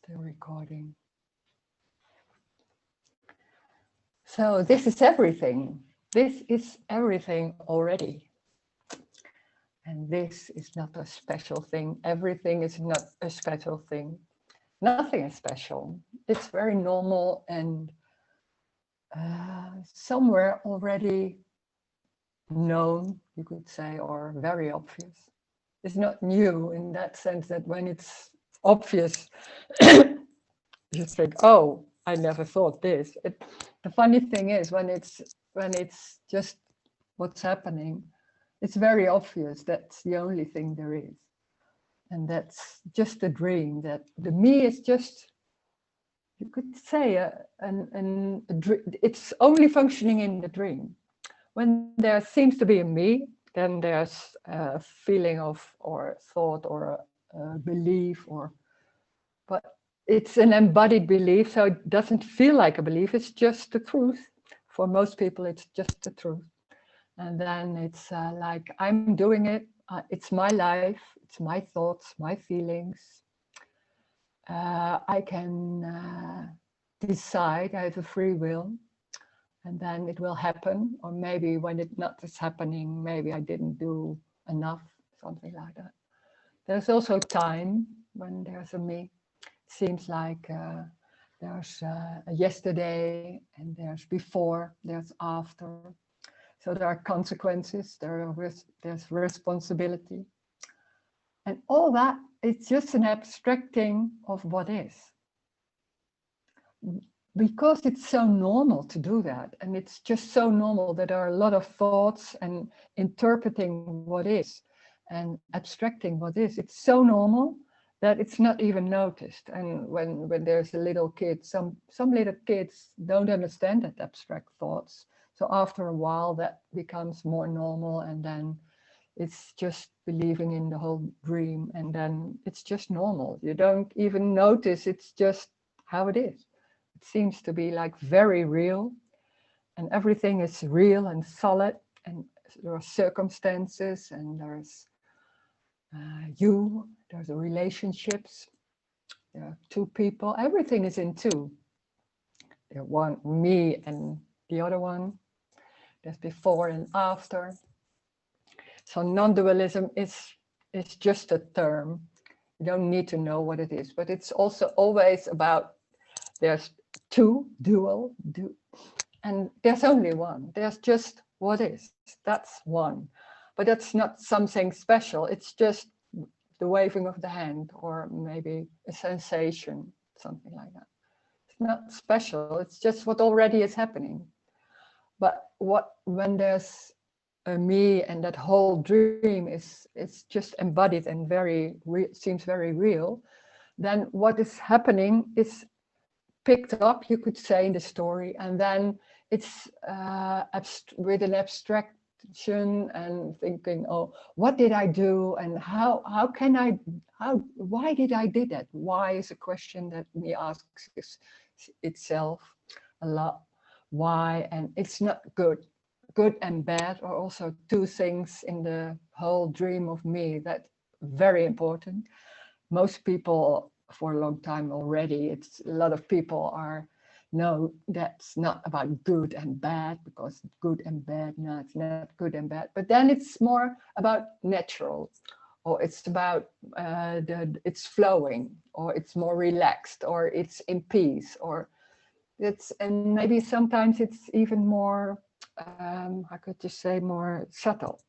Still recording. So this is everything. This is everything already. And this is not a special thing. Everything is not a special thing. Nothing is special. It's very normal and somewhere already known, you could say, or very obvious. It's not new in that sense that when it's obvious, you think, oh, I never thought this. The funny thing is when it's just what's happening, it's very obvious that's the only thing there is. And that's just a dream, that the me is just, you could say, it's only functioning in the dream. When there seems to be a me, then there's a feeling of, or thought, or a belief, but it's an embodied belief, so it doesn't feel like a belief, it's just the truth. For most people, it's just the truth. And then it's like, I'm doing it, it's my life, it's my thoughts, my feelings. I can decide, I have a free will, and then it will happen. Or maybe when it not is happening, maybe I didn't do enough, something like that. There's also time when there's a me. It seems like there's a yesterday, and there's before, there's after. So there are consequences, there's responsibility. And all that, it's just an abstracting of what is. Because it's so normal to do that, and it's just so normal that there are a lot of thoughts and interpreting what is and abstracting what is. It's so normal that it's not even noticed. And when there's a little kid, some little kids don't understand that abstract thoughts. So after a while that becomes more normal, and then it's just believing in the whole dream, and then it's just normal. You don't even notice, it's just how it is. It seems to be like very real, and everything is real and solid, and there are circumstances, and there's there's the relationships, there are two people, everything is in two. There's one, me, and the other one. There's before and after. So non-dualism is just a term. You don't need to know what it is, but it's also always about, there's two, and there's only one. There's just what is, that's one. But that's not something special. It's just the waving of the hand, or maybe a sensation, something like that. It's not special, it's just what already is happening. But when there's a me, and that whole dream is just embodied and seems very real, then what is happening is picked up, you could say, in the story, and then it's with an abstraction and thinking, oh, what did I do, and why did I do that? Why is a question that me asks itself a lot. Why? And it's not good and bad are also two things in the whole dream of me that's very important. Most people for a long time already, a lot of people no, that's not about good and bad, because good and bad, no, it's not good and bad. But then it's more about natural, or it's about it's flowing, or it's more relaxed, or it's in peace, or and maybe sometimes it's even more, I could just say, more subtle.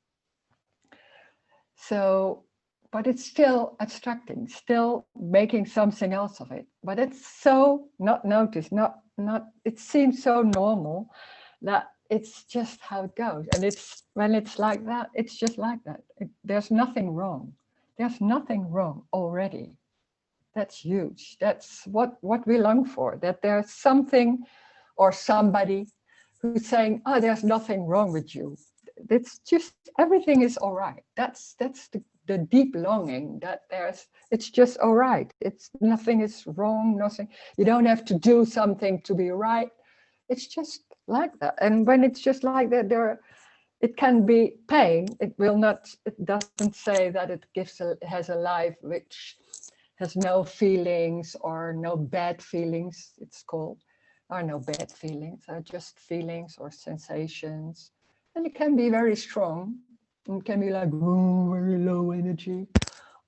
So, but it's still abstracting, still making something else of it. But it's so not noticed, it seems so normal that it's just how it goes. And when it's like that, it's just like that. There's nothing wrong. There's nothing wrong already. That's huge. That's what we long for, that there's something or somebody who's saying, oh, there's nothing wrong with you. It's just, everything is all right. That's the deep longing, that it's just all right. Nothing is wrong, nothing. You don't have to do something to be right. It's just like that. And when it's just like that, it can be pain. It doesn't say that it has a life which has no feelings or no bad feelings, it's called. There are no bad feelings, are just feelings or sensations. And it can be very strong. It can be like, ooh, very low energy,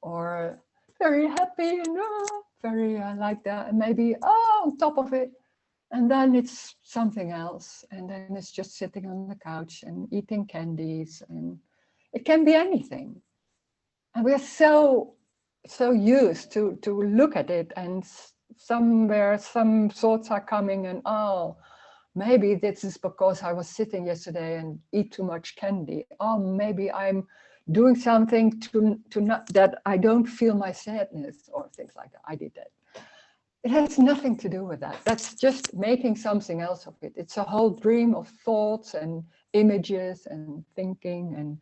or very happy and very like that. And maybe, on top of it. And then it's something else. And then it's just sitting on the couch and eating candies. And it can be anything. And we're so used to look at it, and somewhere some thoughts are coming, and maybe this is because I was sitting yesterday and eat too much candy. Maybe I'm doing something to not, that I don't feel my sadness, or things like that. I did that. It has nothing to do with that. That's just making something else of it. It's a whole dream of thoughts and images and thinking,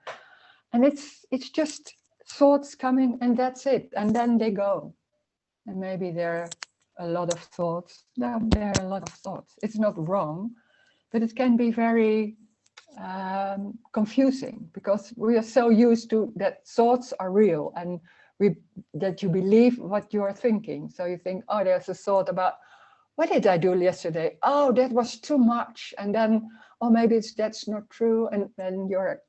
and it's just thoughts coming, and that's it. And then they go. And maybe there are a lot of thoughts. There are a lot of thoughts. It's not wrong, but it can be very confusing, because we are so used to that thoughts are real, and that you believe what you are thinking. So you think, there's a thought about, what did I do yesterday? That was too much. And then, maybe that's not true. And then you're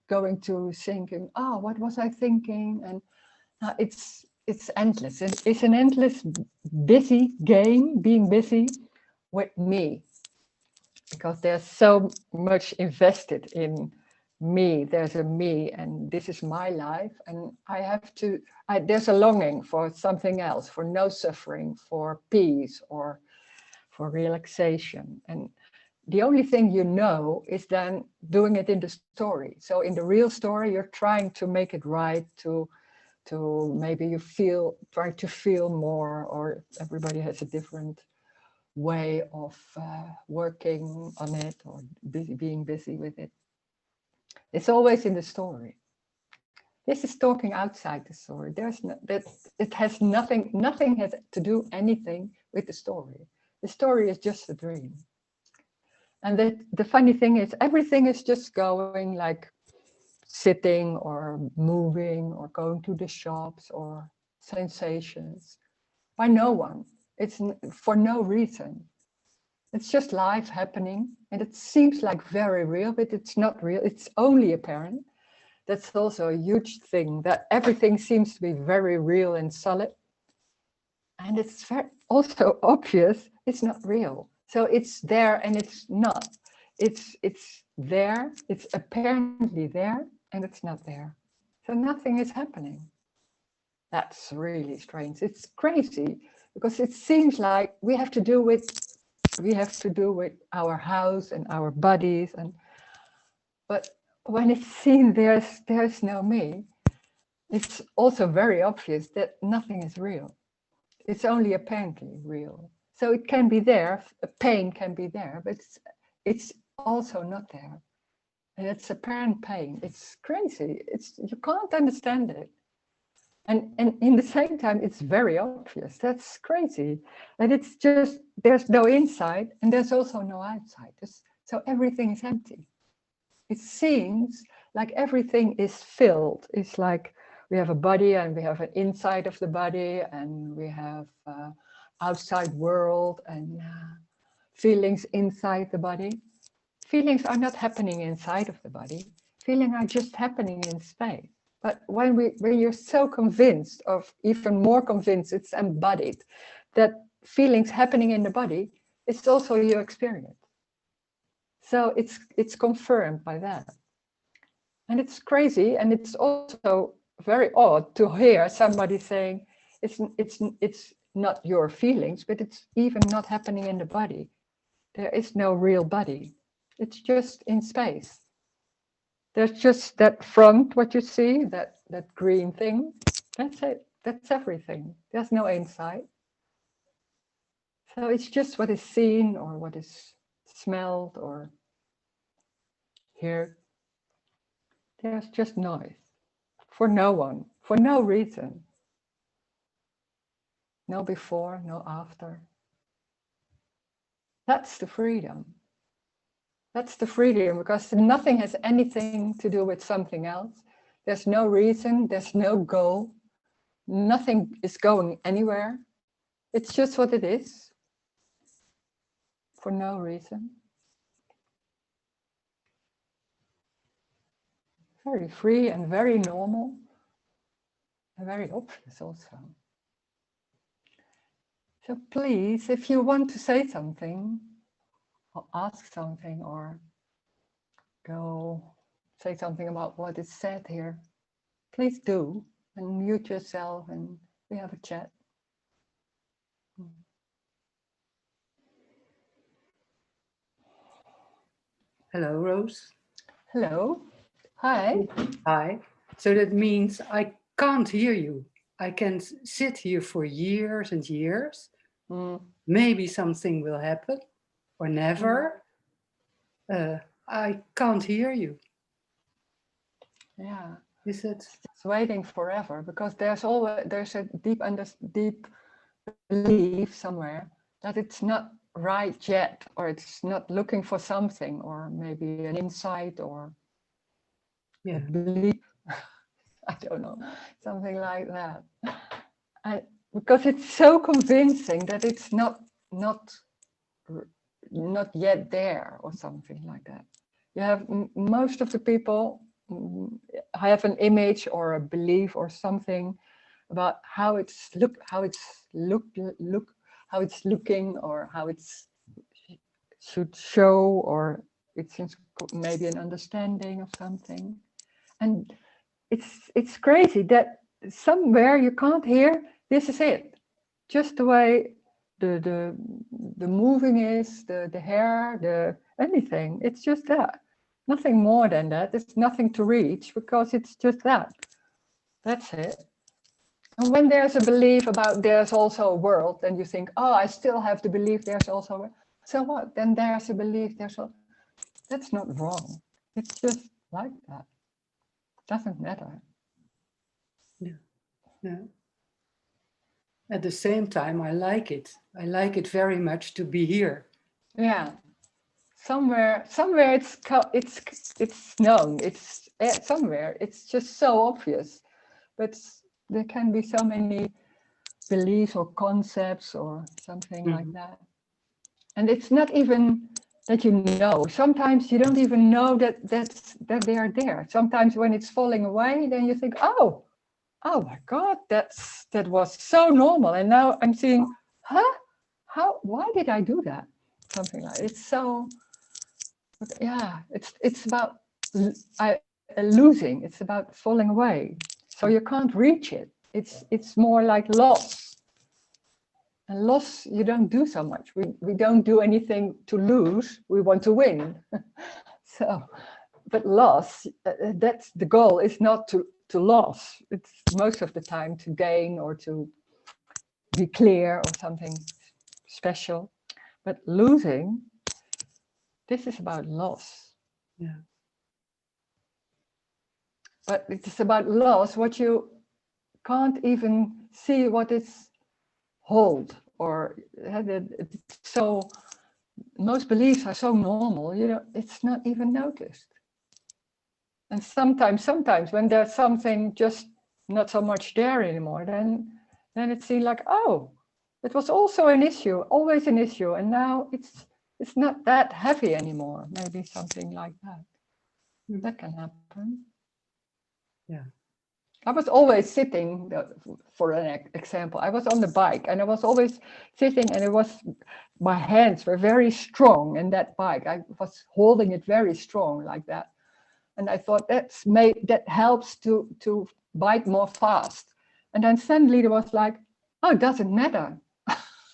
going to thinking, what was I thinking? And it's endless. It's an endless busy game, being busy with me, because there's so much invested in me. There's a me, and this is my life, and I have to, there's a longing for something else, for no suffering, for peace, or for relaxation. And the only thing you know is then doing it in the story. So in the real story, you're trying to make it right, to maybe try to feel more, or everybody has a different way of working on it, or being busy with it. It's always in the story. This is talking outside the story. There's no, that it has nothing has to do anything with the story. The story is just a dream. And the funny thing is, everything is just going, like sitting or moving or going to the shops, or sensations, by no one. It's for no reason. It's just life happening, and it seems like very real, but it's not real. It's only apparent. That's also a huge thing, that everything seems to be very real and solid. And it's also obvious it's not real. So it's there and it's not. It's there, it's apparently there, and it's not there. So nothing is happening. That's really strange. It's crazy, because it seems like we have to do with our house and our bodies, but when it's seen there's no me, it's also very obvious that nothing is real. It's only apparently real. So it can be there, pain can be there, but it's also not there. And it's apparent pain. It's crazy. You can't understand it. And in the same time, it's very obvious. That's crazy. And it's just, there's no inside, and there's also no outside. So everything is empty. It seems like everything is filled. It's like we have a body, and we have an inside of the body, and we have outside world, and feelings inside the body. Feelings are not happening inside of the body. Feelings are just happening in space. But when you're so convinced, of even more convinced, it's embodied, that feelings happening in the body, it's also your experience. So it's confirmed by that. And it's crazy, and it's also very odd to hear somebody saying it's not your feelings, but it's even not happening in the body. There is no real body. It's just in space. There's just that front, what you see, that green thing. That's it. That's everything. There's no inside. So it's just what is seen, or what is smelled, or heard. There's just noise. For no one. For no reason. No before, no after. That's the freedom. That's the freedom, because nothing has anything to do with something else. There's no reason, there's no goal. Nothing is going anywhere. It's just what it is, for no reason. Very free and very normal, and very obvious also. So please, if you want to say something, or ask something, or go say something about what is said here, please do, and mute yourself and we have a chat. Hello, Rose. Hello. Hi. Hi. So that means I can't hear you. I can sit here for years and years. Maybe something will happen or never. I can't hear you. Yeah. Is it? It's waiting forever because there's a deep belief somewhere that it's not right yet, or it's not looking for something, or maybe an insight, or a belief. I don't know, something like that. Because it's so convincing that it's not yet there, or something like that. You have most of the people have an image or a belief or something about how it's looking, or how it's should show, or it's maybe an understanding of something. And it's crazy that somewhere you can't hear, this is it, just the way the moving is, the hair, the anything. It's just that, nothing more than that. It's nothing to reach, because it's just that. That's it. And when there's a belief about there's also a world, then you think, oh, I still have to believe there's also a world. So what? Then there's a belief that's not wrong. It's just like that. Doesn't matter. Yeah. Yeah. At the same time, I like it. I like it very much to be here. Yeah. Somewhere it's known. It's somewhere. It's just so obvious. But there can be so many beliefs or concepts or something like that. And it's not even that you know. Sometimes you don't even know that they are there. Sometimes when it's falling away, then you think, oh my God, that was so normal. And now I'm seeing, why did I do that? Something like it's so, yeah, it's about losing. It's about falling away. So you can't reach it. It's more like loss. And loss, you don't do so much. We don't do anything to lose. We want to win. So, but loss, that's the goal. Is not to loss. It's most of the time to gain, or to be clear, or something special. But losing, this is about loss. Yeah. But it's about loss, what you can't even see what is hold, or so most beliefs are so normal, it's not even noticed. And sometimes when there's something just not so much there anymore, then it seems like, oh, it was also an issue, always an issue, and now it's not that heavy anymore. Maybe something like that. That can happen. Yeah. I was always sitting, for an example, I was on the bike and I was always sitting, and my hands were very strong in that bike. I was holding it very strong like that. And I thought that helps to bike more fast. And then suddenly there was like, oh, it doesn't matter.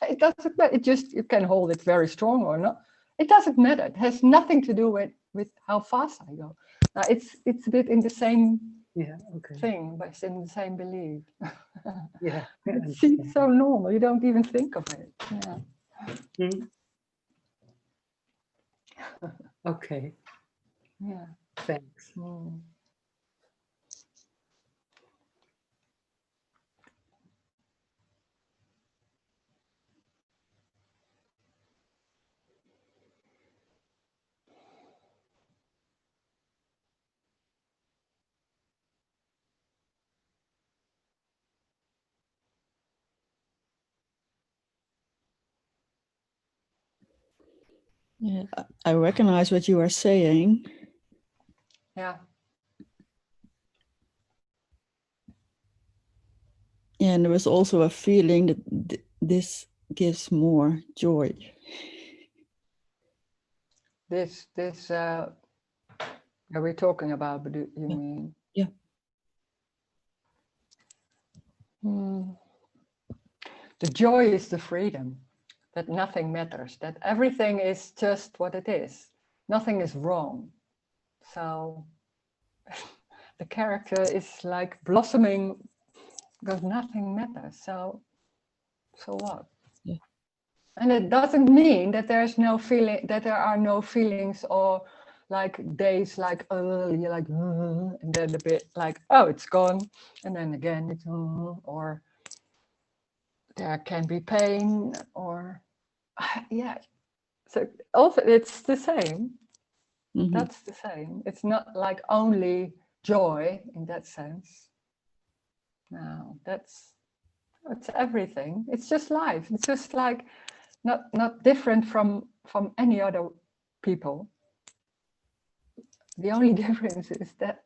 It doesn't matter. It just, you can hold it very strong or not. It doesn't matter. It has nothing to do with how fast I go. Now it's a bit in the same thing, but it's in the same belief. Yeah. It's so normal. You don't even think of it. Yeah. Okay. Yeah. Thanks. Yeah, I recognize what you are saying. Yeah. And there was also a feeling that this gives more joy. This are we talking about, but you Yeah. mean? Yeah. The joy is the freedom, that nothing matters, that everything is just what it is. Nothing is wrong. So the character is like blossoming because nothing matters. So what? Yeah. And it doesn't mean that there's no feeling, that there are no feelings or like days like, you're like, and then a bit like, oh, it's gone. And then again, it's, or there can be pain or, yeah. So also it's the same. Mm-hmm. That's the same. It's not like only joy in that sense. No, it's everything. It's just life. It's just like not different from any other people. The only difference is that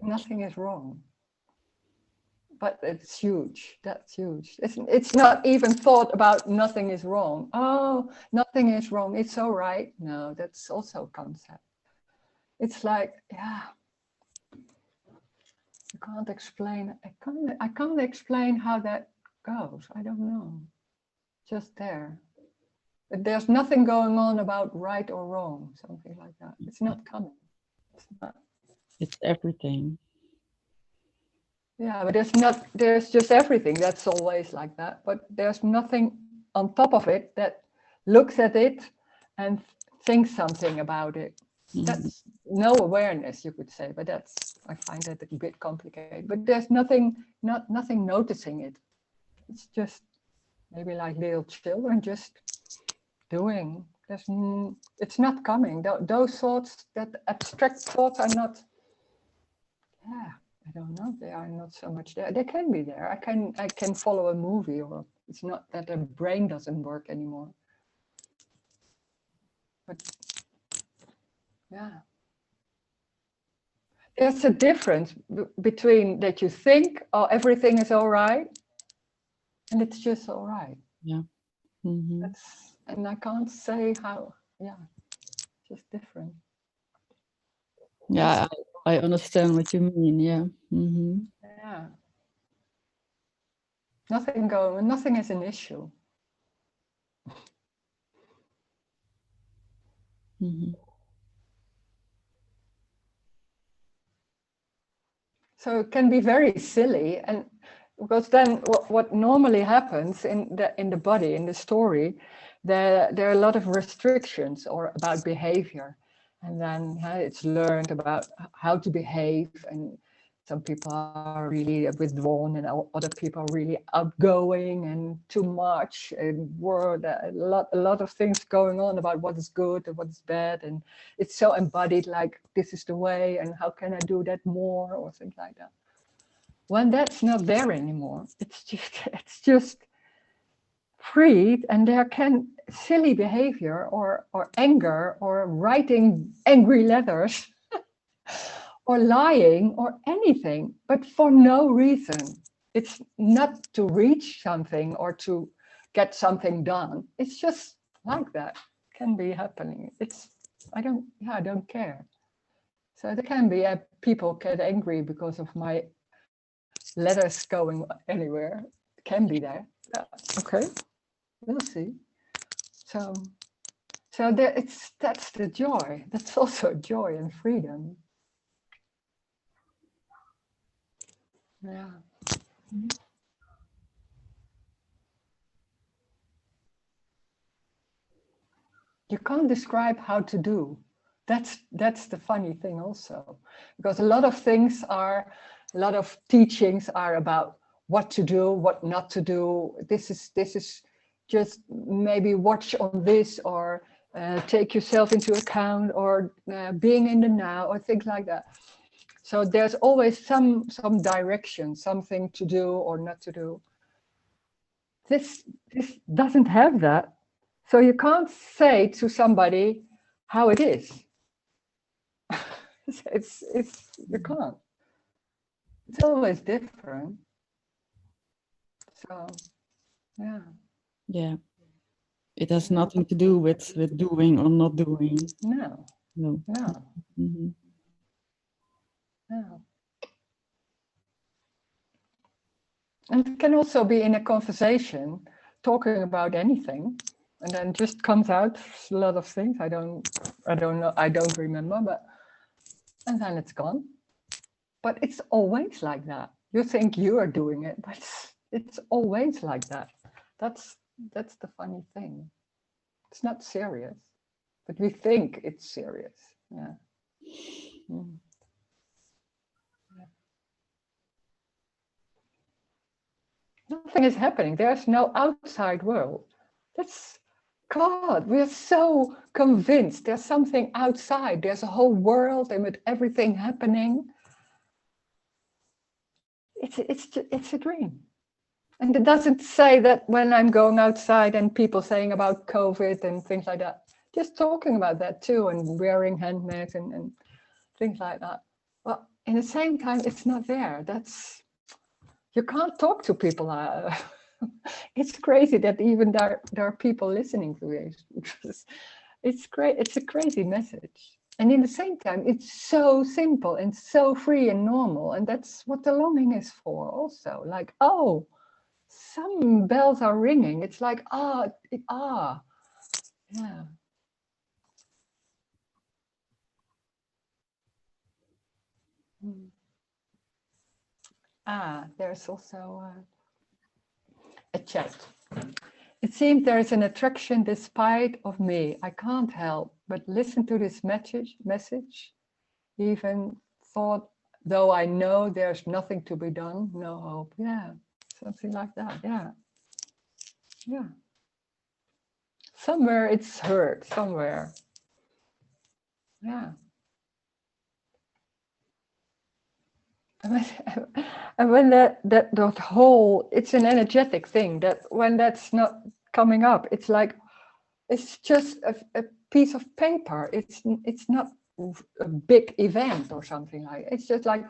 nothing is wrong. But it's huge. That's huge. It's not even thought about nothing is wrong. Oh, nothing is wrong. It's all right. No, that's also a concept. It's like, yeah. I can't explain. I can't explain how that goes. I don't know. Just there. But there's nothing going on about right or wrong, something like that. It's not coming. It's not. It's everything. Yeah, but there's just everything. That's always like that. But there's nothing on top of it that looks at it and thinks something about it. Mm-hmm. That's no awareness, you could say, but I find that a bit complicated. But there's nothing noticing it. It's just maybe like little children just doing. It's not coming. Those thoughts, that abstract thoughts, are not. Yeah, I don't know. They are not so much there. They can be there. I can follow a movie, or it's not that the brain doesn't work anymore. But yeah, there's a difference between that you think, oh, everything is all right, and it's just all right. Yeah. Mm-hmm. And I can't say how. Yeah, just different. Yeah, I understand what you mean. Yeah. Mm-hmm. Yeah. Nothing is an issue. Mm-hmm. So it can be very silly, and because then what normally happens in the body, in the story, there are a lot of restrictions or about behavior, and then it's learned about how to behave, and some people are really withdrawn and other people are really outgoing and too much, and a lot of things going on about what is good and what is bad, and it's so embodied, like this is the way and how can I do that more or things like that. When that's not there anymore, it's just free, and there can silly behavior or anger or writing angry letters or lying or anything, but for no reason. It's not to reach something or to get something done. It's just like that. Can be happening. I don't care. So there can be people get angry because of my letters going anywhere. It can be there. Yeah. Okay, we'll see. So that's the joy. That's also joy and freedom. Yeah. You can't describe how to do. That's the funny thing also, because a lot of teachings are about what to do, what not to do. This is just maybe watch on this, or take yourself into account, or being in the now, or things like that. So there's always some direction, something to do or not to do. This doesn't have that. So you can't say to somebody how it is. it's you can't. It's always different. So yeah. Yeah. It has nothing to do with doing or not doing. No. No. No. Mm-hmm. No. And it can also be in a conversation, talking about anything, and then just comes out a lot of things. I don't know. I don't remember, but and then it's gone. But it's always like that. You think you are doing it, but it's always like that. That's the funny thing. It's not serious, but we think it's serious. Yeah. Mm. Nothing is happening. There's no outside world. That's God. We're so convinced there's something outside. There's a whole world, and with everything happening, it's a dream. And it doesn't say that when I'm going outside and people saying about COVID and things like that, just talking about that too, and wearing handbags and things like that. Well, in the same time, it's not there. You can't talk to people. It's crazy that even there are people listening to this. It's great. It's a crazy message. And in the same time, it's so simple and so free and normal. And that's what the longing is for also. Like, oh, some bells are ringing. It's like, yeah. There's also a chat. It seems there is an attraction despite of me. I can't help but listen to this message, even thought, though I know there's nothing to be done, no hope. Yeah, something like that. Yeah. Yeah. Somewhere it's heard, somewhere. Yeah. And when that whole, it's an energetic thing, that when that's not coming up, it's like, it's just a piece of paper. It's not a big event or something like it. It's just like,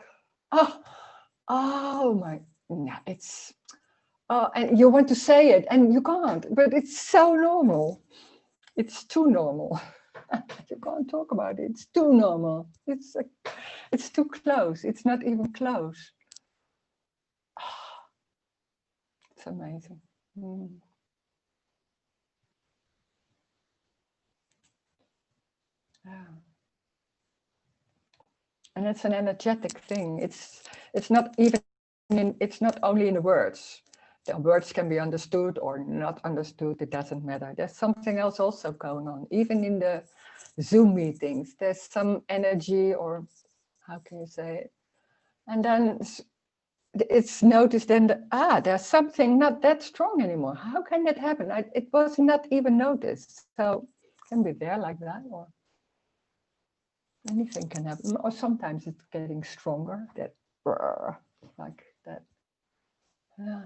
oh my, no, it's, and you want to say it and you can't, but it's so normal. It's too normal. You can't talk about it. It's too normal. It's too close. It's not even close. It's amazing. Yeah. And it's an energetic thing. It's not even it's not only in the words. The words can be understood or not understood. It doesn't matter. There's something else also going on. Even in the Zoom meetings, there's some energy, or how can you say it? And then it's noticed then that, there's something not that strong anymore. How can that happen? It was not even noticed. So it can be there like that, or anything can happen. Or sometimes it's getting stronger, that like that. Yeah.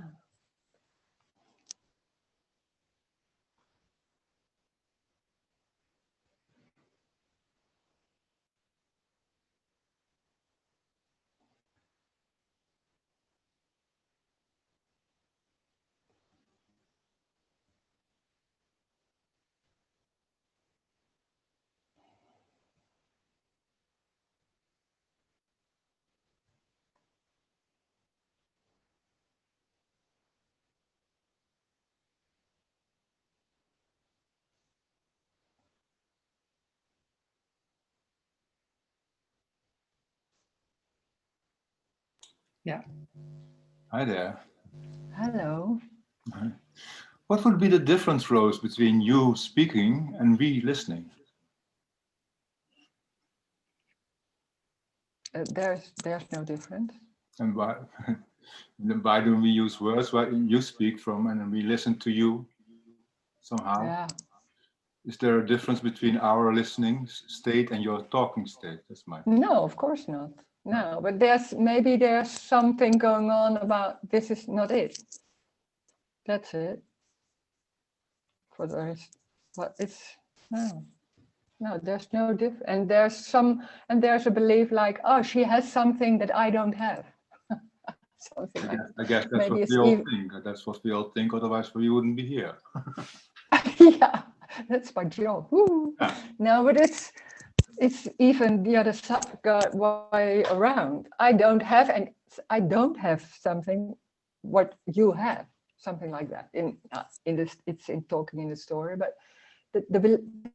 Yeah. Hi there. Hello. What would be the difference, Rose, between you speaking and we listening? There's no difference. And why do we use words? Why you speak from and we listen to you somehow? Yeah. Is there a difference between our listening state and your talking state? That's my. No, of course not. No, but maybe there's something going on about this is not it. That's it. For the rest, But it's no, there's no difference. And there's a belief like, oh, she has something that I don't have. Something like that. I guess that's Maybe what it's we all think. That's what we all think. Otherwise, we wouldn't be here. yeah, that's my job. Woo. Yeah. No, but it's even the other way around. I don't have something what you have, something like that. In this, it's in talking in the story, but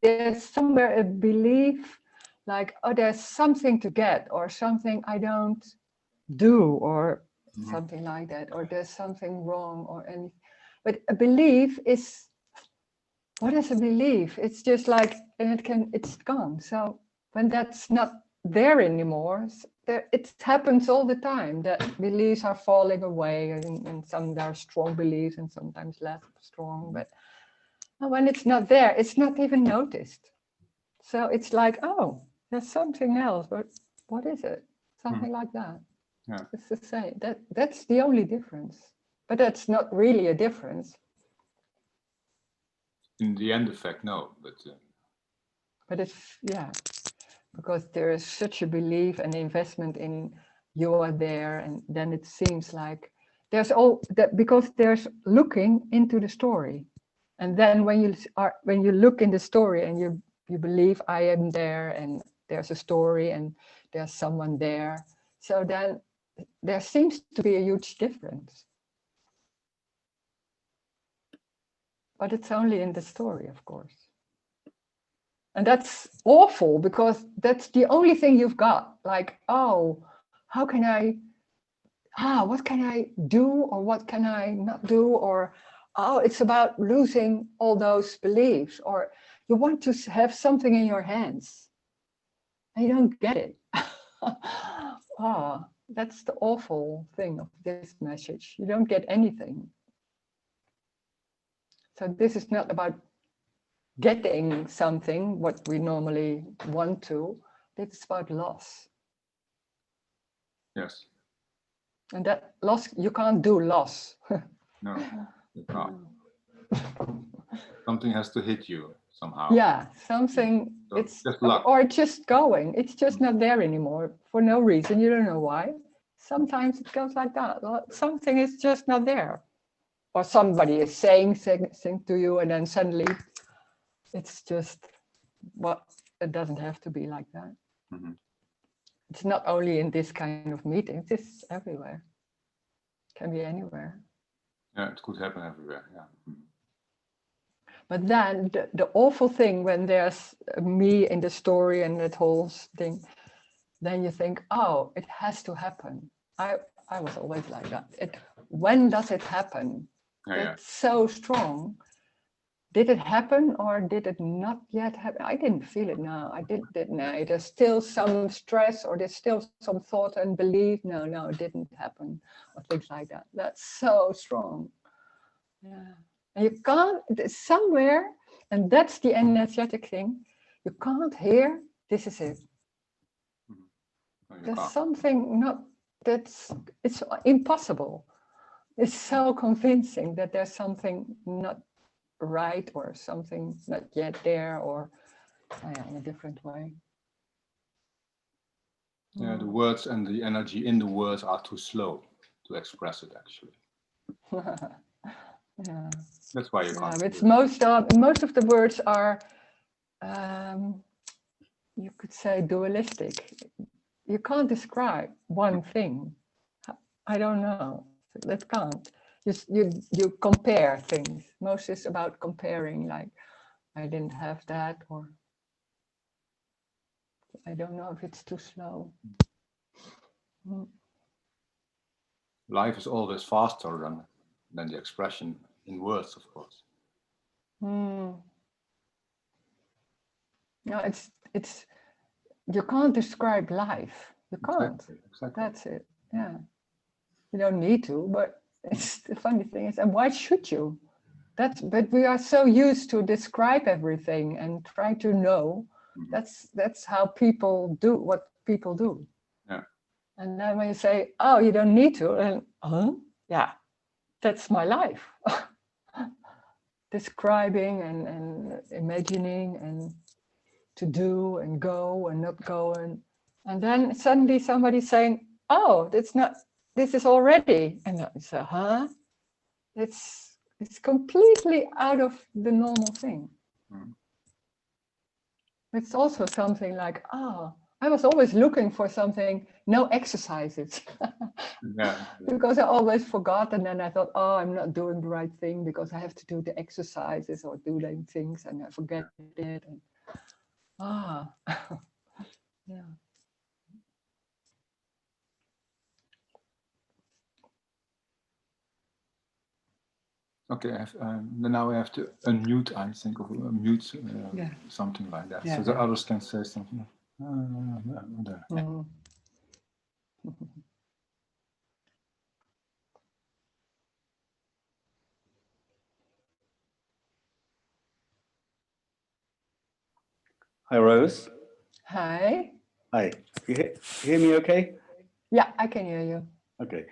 there's somewhere a belief like, oh, there's something to get, or something I don't do, or something like that, or there's something wrong, or anything. But a belief is, what is a belief? It's just like, and it's gone. So when that's not there anymore, it happens all the time that beliefs are falling away, and some there are strong beliefs and sometimes less strong. But when it's not there, it's not even noticed. So it's like, oh, there's something else, but what is it? Something like that. Yeah. It's the same. That's the only difference. But that's not really a difference. In the end effect, no. But it's, yeah, because there is such a belief and investment in you are there, and then it seems like there's all that, because there's looking into the story. And then when you look in the story and you believe I am there, and there's a story and there's someone there, so then there seems to be a huge difference. But it's only in the story, of course. And that's awful, because that's the only thing you've got. Like, oh, how can what can I do, or what can I not do? Or, oh, it's about losing all those beliefs, or you want to have something in your hands. And you don't get it. Oh, that's the awful thing of this message. You don't get anything. So this is not about getting something, what we normally want to. It's about loss. Yes. And that loss, you can't do loss. No, you can't. Something has to hit you somehow. Yeah, something, So it's just luck. or it's just going. It's just not there anymore for no reason. You don't know why. Sometimes it goes like that. Something is just not there. Or somebody is saying something to you, and then suddenly it's just, well, it doesn't have to be like that. Mm-hmm. It's not only in this kind of meetings, it's everywhere. It can be anywhere. Yeah, it could happen everywhere. Yeah. Mm-hmm. But then the awful thing when there's me in the story and that whole thing, then you think, oh, it has to happen. I was always like that. When does it happen? Yeah, It's so strong. Did it happen, or did it not yet happen? I didn't feel it now. I didn't know. There's still some stress, or there's still some thought and belief. No, it didn't happen, or things like that. That's so strong. Yeah. And you can't, somewhere, and that's the energetic thing, you can't hear, this is it. No, you There's can't. something it's impossible. It's so convincing that there's something not right, or something not yet there, or in a different way. Yeah, the words and the energy in the words are too slow to express it, actually. Yeah. That's why you can't. Yeah, it's most of the words are, you could say, dualistic. You can't describe one thing. I don't know. That can't. You compare things. Most is about comparing. Like, I didn't have that, or I don't know if it's too slow. Life is always faster than the expression in words, of course. No, it's you can't describe life. You can't. Exactly. That's it. Yeah. You don't need to, but it's the funny thing is, and why should you? But we are so used to describe everything and try to know. That's how people do what people do. Yeah. And then when you say, oh, you don't need to, and yeah, that's my life. describing and imagining and to do and go and not go, and then suddenly somebody's saying, oh, this is already, and I say, huh? It's completely out of the normal thing. It's also something like, oh, I was always looking for something, no exercises. Yeah. Because I always forgot, and then I thought, oh, I'm not doing the right thing because I have to do the exercises or do the things, and I forget it. And, yeah. Okay, now I have to unmute, I think, or mute something like that, so the others can say something. Hi, Rose. Hi. Hi. You hear me okay? Yeah, I can hear you. Okay.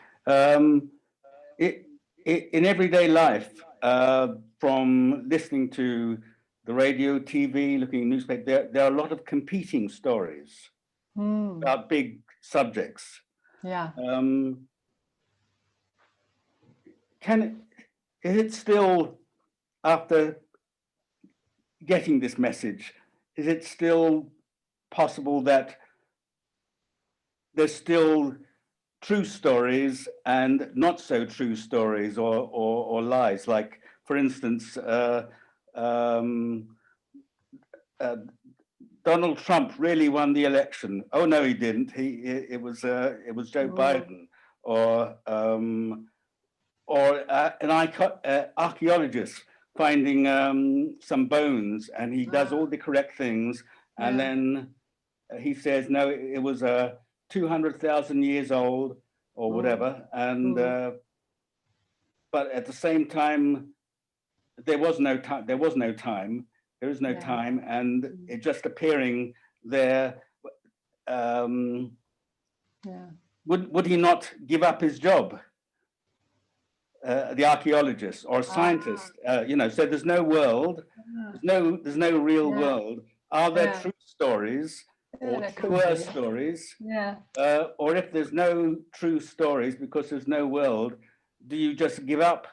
In everyday life, from listening to the radio, TV, looking at newspaper, there are a lot of competing stories about big subjects. Yeah. Is it still, after getting this message, is it still possible that there's still true stories and not so true stories, or lies? Like, for instance, Donald Trump really won the election. Oh no, he didn't. It was Joe Biden, or an archaeologist finding some bones, and he does all the correct things, and then he says no, it was 200,000 years old or whatever, and but at the same time, there is no time, and it just appearing there. Would he not give up his job? The archaeologist or scientist, so there's no world, there's no real world. Are there true stories or truer stories? Or if there's no true stories because there's no world, do you just give up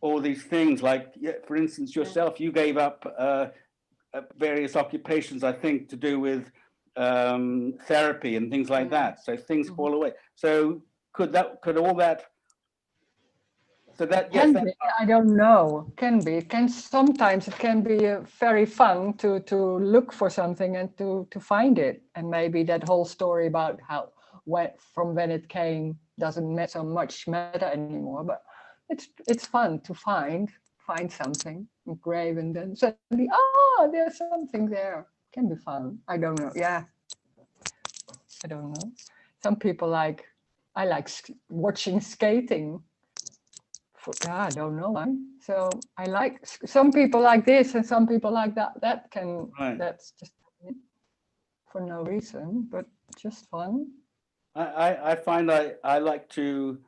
all these things? Like, for instance, yourself, you gave up various occupations, I think, to do with therapy and things like that. So things fall away. So could all that? So that, yes, can be, I don't know. Can be. Sometimes it can be very fun to look for something and to find it, and maybe that whole story about from when it came doesn't so much matter anymore. But it's fun to find something engraven, and suddenly, there's something there. Can be fun. I don't know. Yeah, I don't know. Some people I like watching skating. I don't know why. So I like, some people like this and some people like that. That's just for no reason, but just fun. I find I like to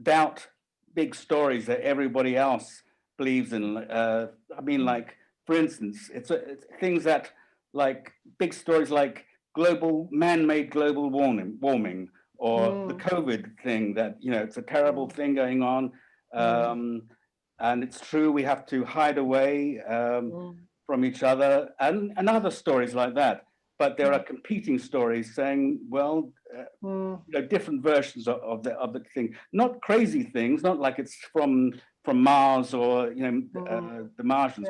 doubt big stories that everybody else believes in. I mean, like, for instance, it's things that, like, big stories like man-made global warming, or the COVID thing, that, it's a terrible thing going on. And it's true, we have to hide away from each other, and other stories like that. But there are competing stories saying, well, different versions of the thing. Not crazy things, not like it's from Mars, or the Martians,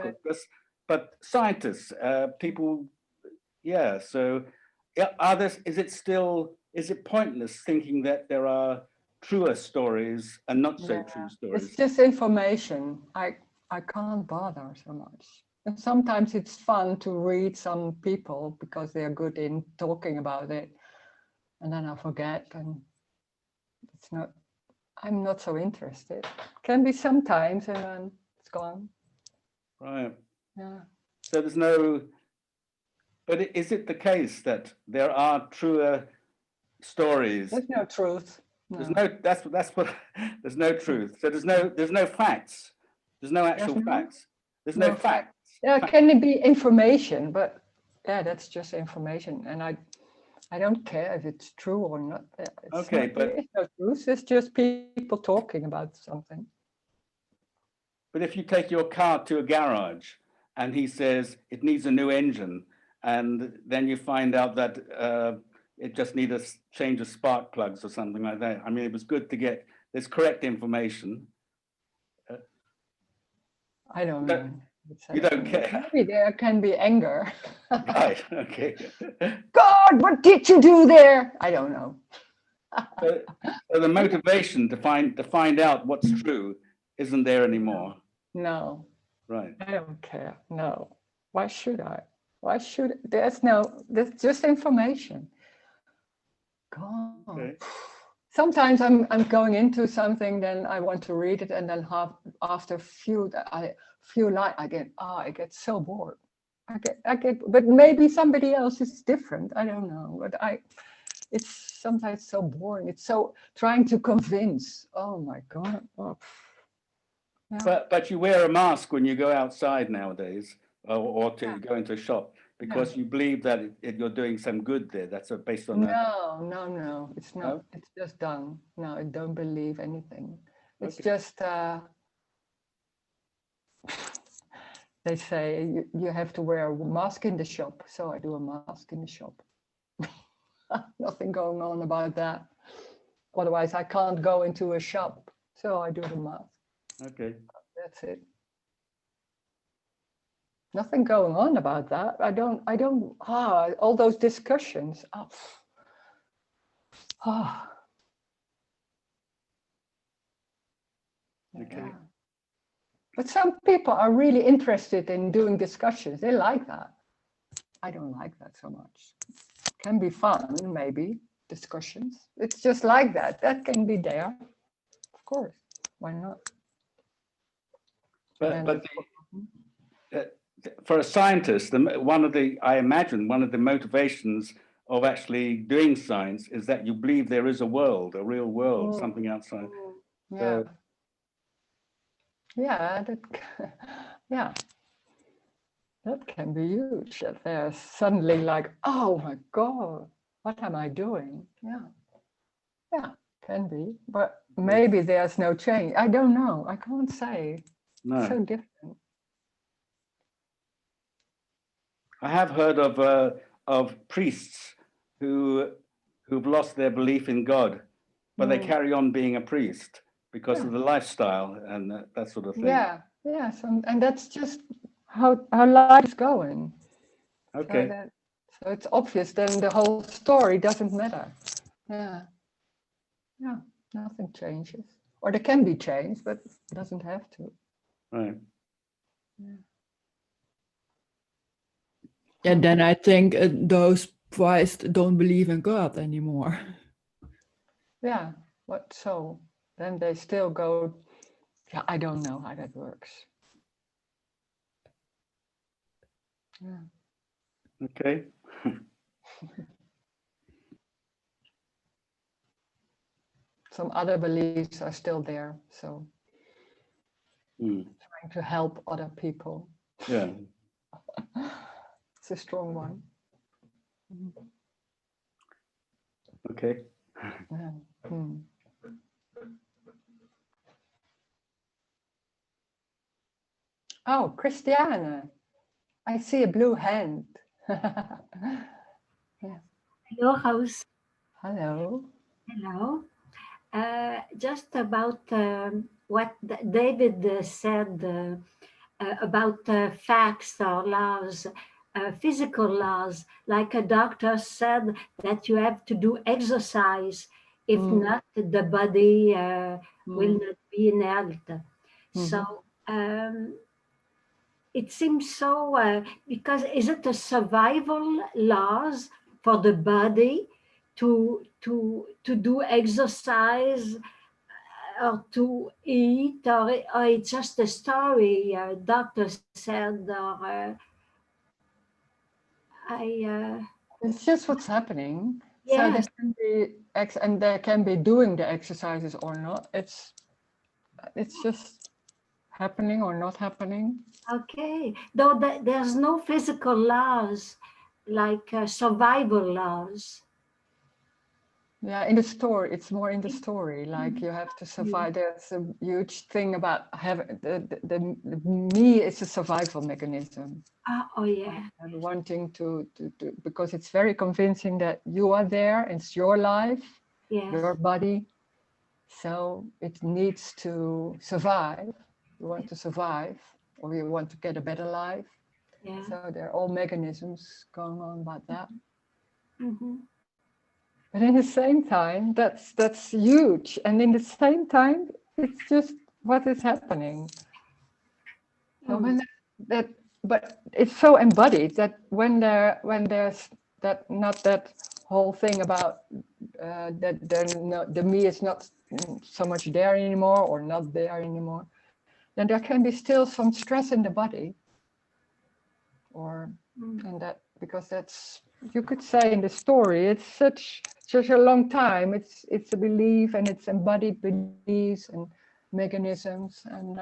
but scientists, people. Yeah. So, is it pointless thinking that there are truer stories and not so true stories? It's just information. I can't bother so much. And sometimes it's fun to read some people because they're good in talking about it, and then I forget, and I'm not so interested. Can be sometimes, and then it's gone. Right. Yeah. So there's no. But is it the case that there are truer stories? There's no truth. No. There's no. That's what. There's no truth. So there's no facts. There's no actual facts. There's no facts. There can be information, but yeah, that's just information, and I don't care if it's true or not. Okay, but it's no truth. It's just people talking about something. But if you take your car to a garage and he says it needs a new engine, and then you find out that it just needs a change of spark plugs or something like that. I mean, it was good to get this correct information. I don't know. You don't care. Maybe there can be anger. Right, okay. God, what did you do there? I don't know. So the motivation to find out what's true isn't there anymore. No. Right. I don't care. No. Why should I? Why should there's just information. God. Okay. Sometimes I'm going into something, then I want to read it, and then after I get so bored. I get, but maybe somebody else is different. I don't know. But it's sometimes so boring. It's so trying to convince. Oh my God. Oh. Yeah. But you wear a mask when you go outside nowadays, or to go into a shop, because you believe that you're doing some good there. That's based on that. No, it's not. No? It's just done. No, I don't believe anything. It's just they say you have to wear a mask in the shop, so I do a mask in the shop. Nothing going on about that. Otherwise, I can't go into a shop, so I do the mask. Okay, that's it. Nothing going on about that. I don't. All those discussions. Okay. Yeah. But some people are really interested in doing discussions. They like that. I don't like that so much. Can be fun, maybe, discussions. It's just like that. That can be there. Of course. Why not? But for a scientist, I imagine one of the motivations of actually doing science is that you believe there is a world, a real world, something outside. Yeah. That can be huge. That they're suddenly like, oh my God, what am I doing? Yeah, can be. But maybe there's no change. I don't know. I can't say. No. It's so different. I have heard of priests who've lost their belief in God, but they carry on being a priest because of the lifestyle and that sort of thing. Yeah, and that's just how life is going. Okay. So it's obvious then the whole story doesn't matter. Yeah, nothing changes. Or there can be change, but it doesn't have to. Right. And then I think those priests don't believe in God anymore. Yeah, but so then they still go, I don't know how that works. Yeah. Okay. Some other beliefs are still there, so trying to help other people. Yeah. It's a strong one. Okay. Yeah. Oh, Christiane. I see a blue hand. Yeah. Hello, Rose. Hello. Hello. Just about what David said about facts or laws, physical laws, like a doctor said that you have to do exercise. If not, the body will not be in health. So it seems so, because is it a survival laws for the body to do exercise or to eat, or it's just a story doctor said, or it's just what's happening. Yeah. So there can be there can be doing the exercises or not. It's just happening or not happening. Okay. Though there's no physical laws like survival laws. Yeah, in the story, it's more in the story. Like you have to survive. There's a huge thing about having the me is a survival mechanism. Oh yeah. And wanting to because it's very convincing that you are there. It's your life, Yes. your body. So it needs to survive. You want to survive, or you want to get a better life. Yeah. So there are all mechanisms going on about that. Mm-hmm. But in the same time, that's huge. And in the same time, it's just what is happening. So when but it's so embodied that when there's that, not that whole thing about that the me is not so much there anymore or not there anymore, then there can be still some stress in the body. Or and that, because that's, you could say in the story, it's such a long time. It's a belief, and it's embodied beliefs and mechanisms, and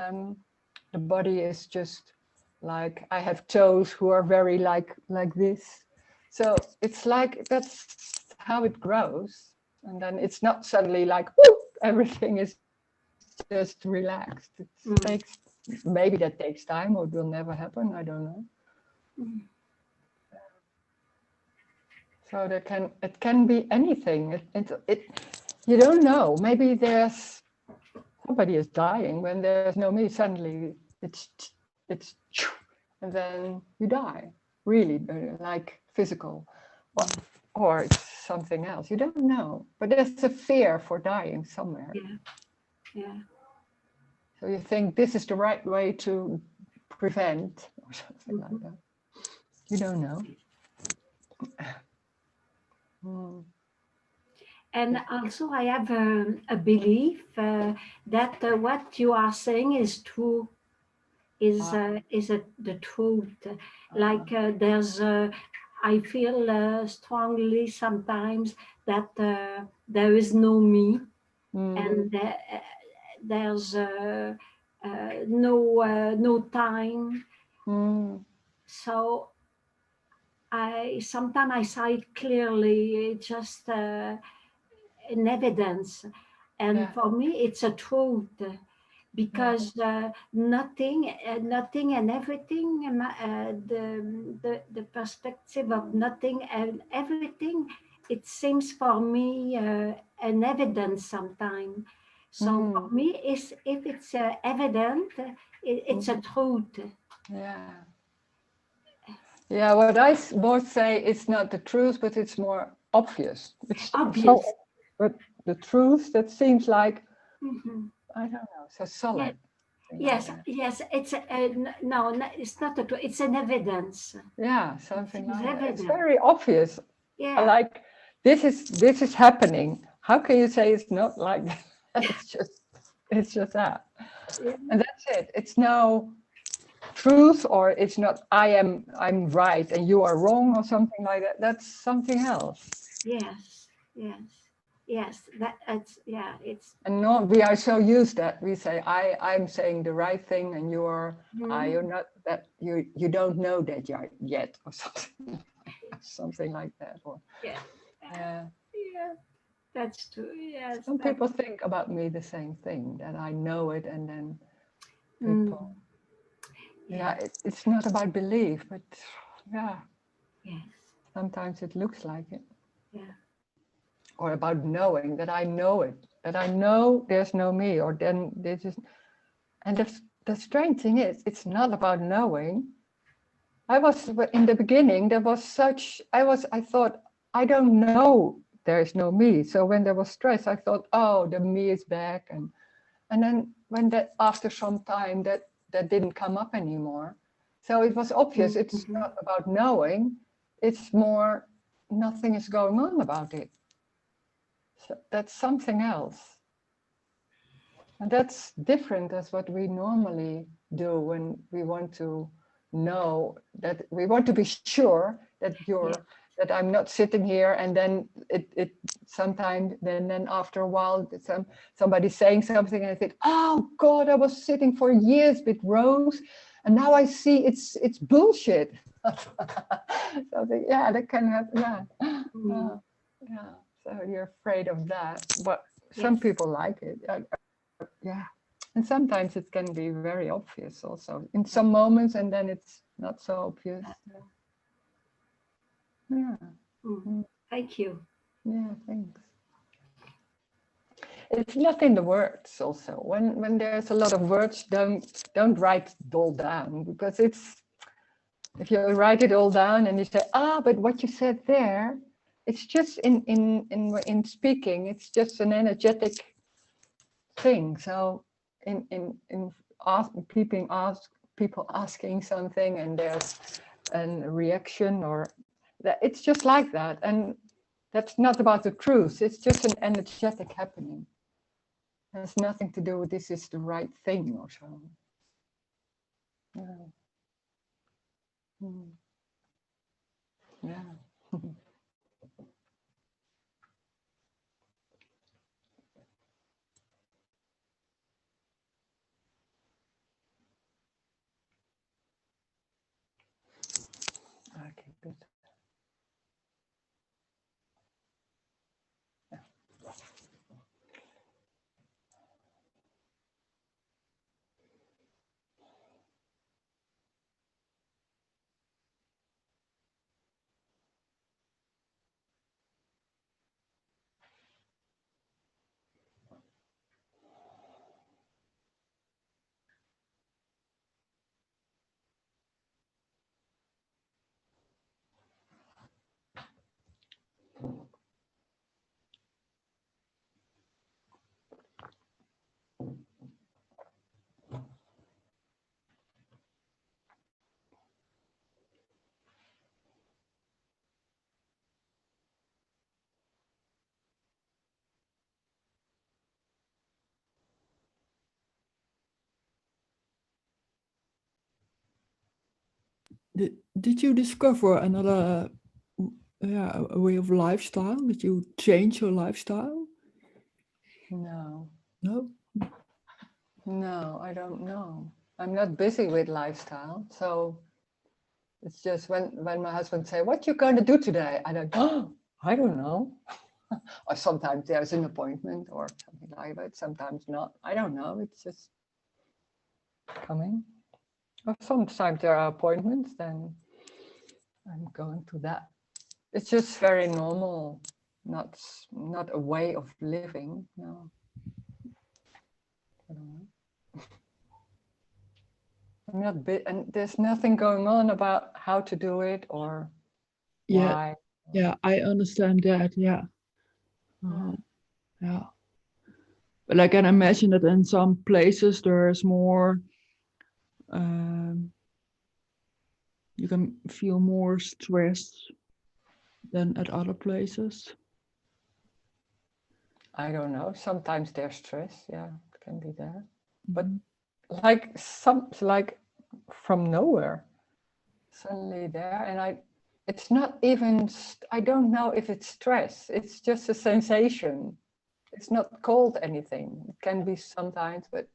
the body is just like, I have toes who are very like this. So it's like that's how it grows, and then it's not suddenly like, whoop, everything is just relaxed. It takes, maybe that takes time, or it will never happen. I don't know. So it can be anything. You don't know. Maybe somebody is dying when there's no me. Suddenly it's and then you die. Really, like physical, or it's something else. You don't know. But there's a fear for dying somewhere. Yeah. So you think this is the right way to prevent, or something like that. You don't know. And also, I have a belief that what you are saying is true, is the truth. Like there's, I feel strongly sometimes that there is no me, and there's no time. So sometimes I saw it clearly, just in evidence, and for me it's a truth, because nothing and everything, the perspective of nothing and everything, it seems for me an evidence sometimes. So for me, if it's evident, it's a truth. Yeah, what I both say, it's not the truth, but it's more obvious. It's obvious. So, but the truth, that seems like, I don't know, so solid. Yes, it's no, it's not a truth. It's an evidence. Yeah, something like that. Evidence. It's very obvious. Yeah. Like this is happening. How can you say it's not like that? It's just that. Yeah. And that's it. It's no truth, or it's not I'm right and you are wrong, or something like that. That's something else. Yes. That's it's. And no, we are so used that we say I'm saying the right thing and you're not, that you don't know that yet, or something like that. Or yeah, that's true. Yes. Some people think about me the same thing, that I know it, and then people. It's not about belief, but sometimes it looks like it. Or about knowing, that I know it, that I know there's no me, or then this is. And the strange thing is, it's not about knowing. I was, in the beginning, there was I thought, I don't know there is no me. So when there was stress, I thought, oh, the me is back. And then when after some time that didn't come up anymore. So it was obvious, it's not about knowing, it's more, nothing is going on about it. So that's something else. And that's different as what we normally do when we want to know, that we want to be sure that that I'm not sitting here, and then it sometimes then after a while somebody's saying something and I think, oh God, I was sitting for years with Rose and now I see it's bullshit. Something, yeah, that can happen. Yeah. Yeah. So you're afraid of that, but some people like it. Yeah. And sometimes it can be very obvious also in some moments, and then it's not so obvious. Yeah. Thank you. Yeah, thanks. It's not in the words also. When there's a lot of words, don't write it all down, because if you write it all down and you say, but what you said there, it's just in speaking, it's just an energetic thing. So in people asking something and there's a reaction, or that, it's just like that, and that's not about the truth. It's just an energetic happening. It has nothing to do with this is the right thing or so. Yeah. Yeah. Okay, good. Did you discover another a way of lifestyle? Did you change your lifestyle? No. No? No, I don't know. I'm not busy with lifestyle. So it's just when my husband say, what you going to do today? I don't know. Or sometimes there's an appointment or something like that. Sometimes not. I don't know. It's just coming. Or sometimes there are appointments, then I'm going to that. It's just very normal, not a way of living. No. I don't know. I'm not and there's nothing going on about how to do it or why. Yeah, I understand that. Yeah. Yeah. But I can imagine that in some places there's more, you can feel more stress than at other places. I don't know. Sometimes there's stress. Yeah, it can be there. But like from nowhere, suddenly there, and it's not even, I don't know if it's stress. It's just a sensation. It's not called anything. It can be sometimes, but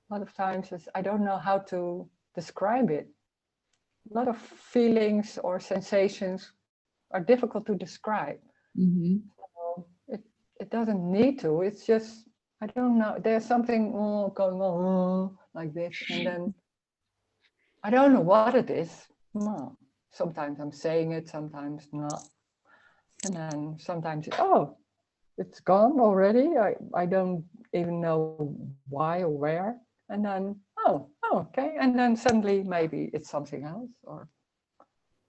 a lot of times I don't know how to describe it. A lot of feelings or sensations are difficult to describe. So it doesn't need to. It's just, I don't know. There's something going on like this, and then I don't know what it is. No. Sometimes I'm saying it, sometimes not. And then sometimes, it's gone already. I don't even know why or where. And then, okay. And then suddenly maybe it's something else, or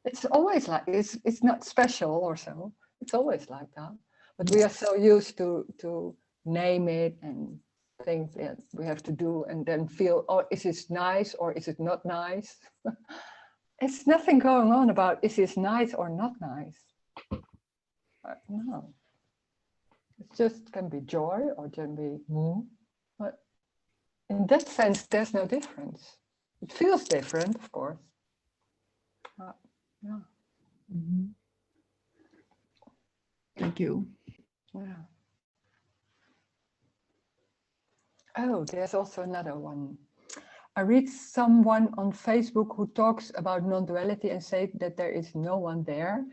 it's always like, it's not special or so. It's always like that. But we are so used to name it and think that we have to do, and then feel, is this nice or is it not nice? It's nothing going on about is this nice or not nice. No. It just can be joy or can be but in that sense, there's no difference. It feels different, of course. Yeah. Thank you. Yeah. Oh, there's also another one. I read someone on Facebook who talks about non-duality and say that there is no one there.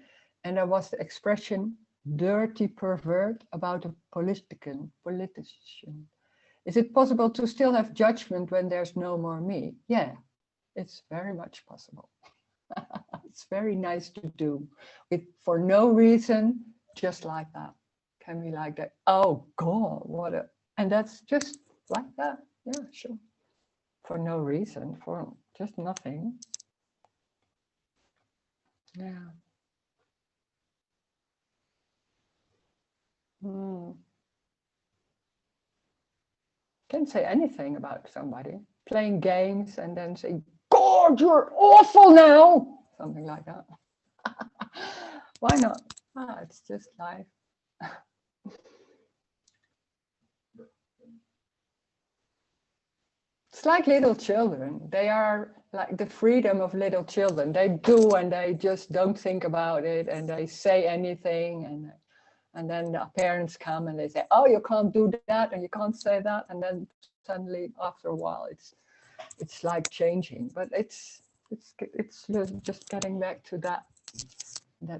And there was the expression dirty pervert about a politician. Is it possible to still have judgment when there's no more me? Yeah, it's very much possible. It's very nice to do for no reason, just like that. Can be like that. Oh God, what a, and that's just like that. Yeah, sure. For no reason, for just nothing. Yeah. Can say anything about somebody. Playing games and then say, God, you're awful now. Something like that. Why not? It's just life. It's like little children. They are like the freedom of little children. They do and they just don't think about it and they say anything and then the parents come and they say, oh, you can't do that and you can't say that. And then suddenly after a while it's like changing. But it's just getting back to that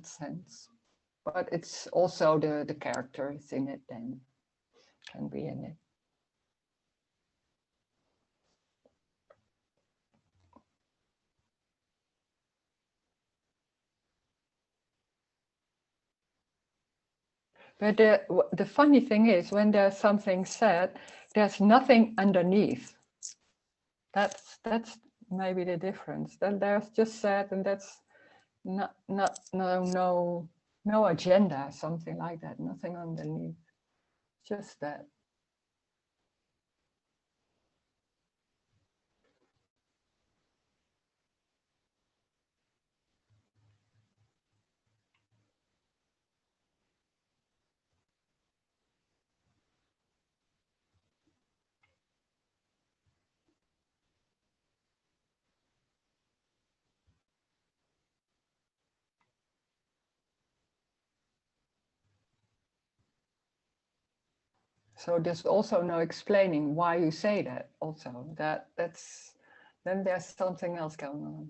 sense. But it's also the characters in it then can be in it. But the funny thing is, when there's something said, there's nothing underneath. That's maybe the difference. Then there's just said, and that's no agenda, something like that. Nothing underneath. Just that. So there's also no explaining why you say that. Also, that's then there's something else going on.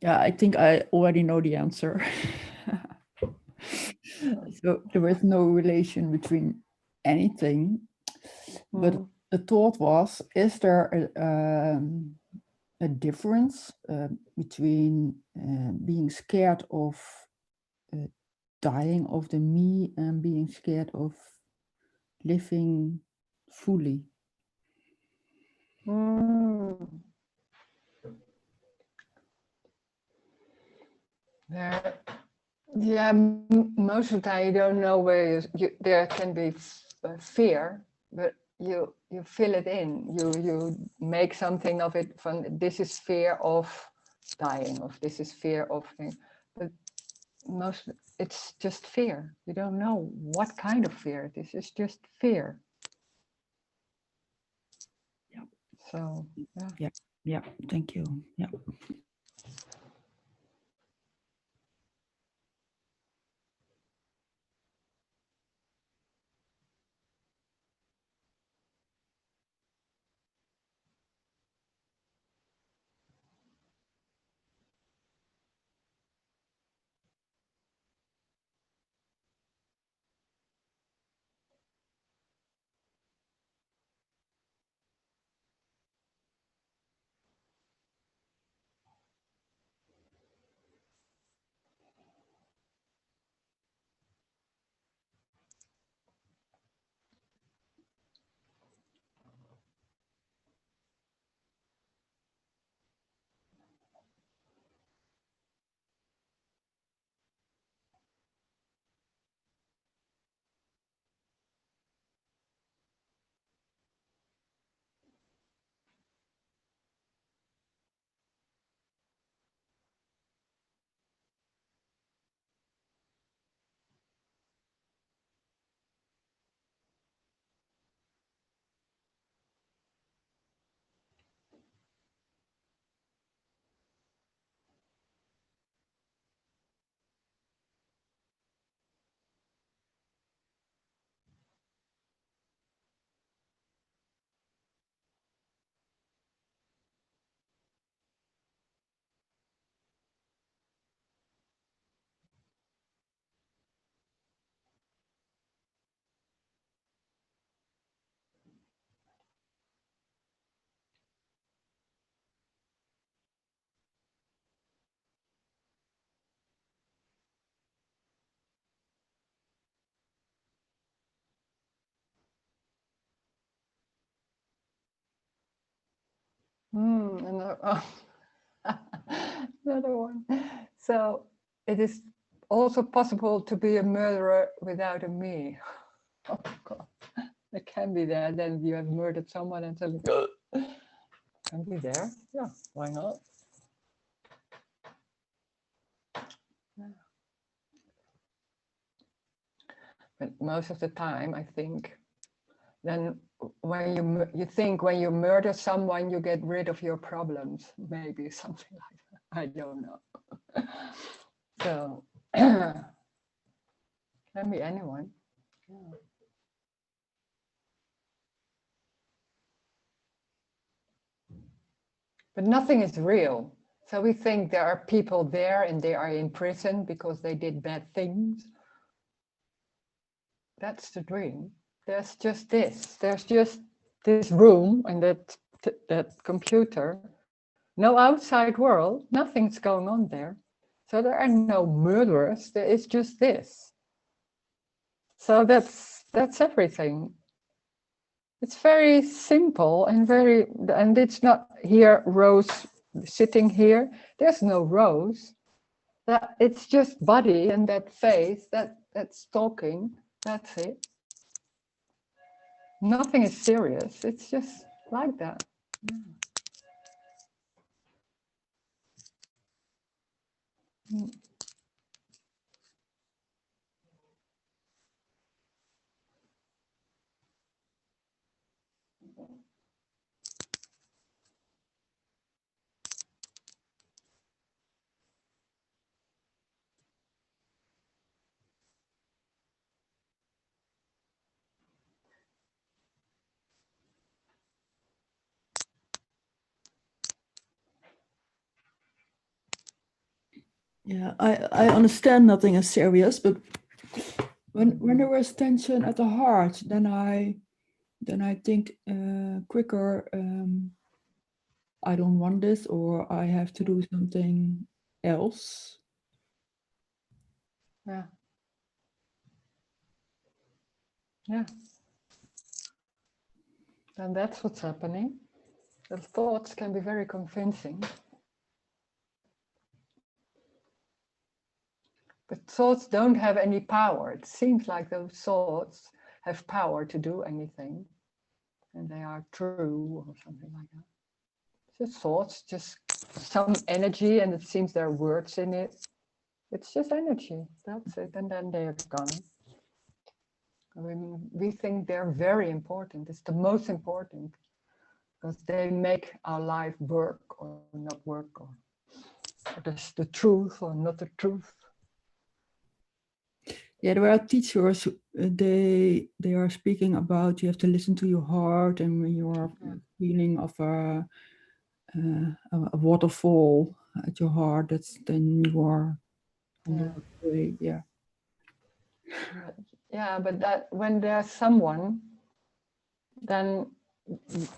Yeah, I think I already know the answer. So there is no relation between anything, but the thought was, is there a difference between being scared of dying of the me and being scared of living fully? Yeah, most of the time you don't know where there can be fear, but you fill it in. You make something of it. From this is fear of dying, of this is fear of things. But it's just fear. You don't know what kind of fear it is. It's just fear. Yeah. So yeah. Yeah. Thank you. Yeah. Another one. So it is also possible to be a murderer without a me. Oh God, it can be there. Then you have murdered someone and suddenly can be there. Yeah, why not? Yeah. But most of the time, I think, then when you think when you murder someone, you get rid of your problems. Maybe something like that. I don't know. So can be anyone. Yeah. But nothing is real. So we think there are people there and they are in prison because they did bad things. That's the dream. There's just this. There's just this room and that computer. No outside world. Nothing's going on there. So there are no murderers. There is just this. So that's everything. It's very simple and it's not here, Rose sitting here. There's no Rose. That it's just body and that face that's talking. That's it. Nothing is serious. It's just like that. Yeah. Yeah, I understand nothing is serious, but when there is tension at the heart, then I think quicker. I don't want this, or I have to do something else. Yeah. Yeah. And that's what's happening. The thoughts can be very convincing. But thoughts don't have any power. It seems like those thoughts have power to do anything. And they are true or something like that. Just thoughts, just some energy, and it seems there are words in it. It's just energy, that's it, and then they're gone. I mean, we think they're very important. It's the most important because they make our life work or not work, or that's the truth or not the truth. Yeah, there are teachers. They are speaking about you have to listen to your heart, and when you are feeling of a waterfall at your heart, then you are on the right way. Yeah. Yeah, but that when there's someone, then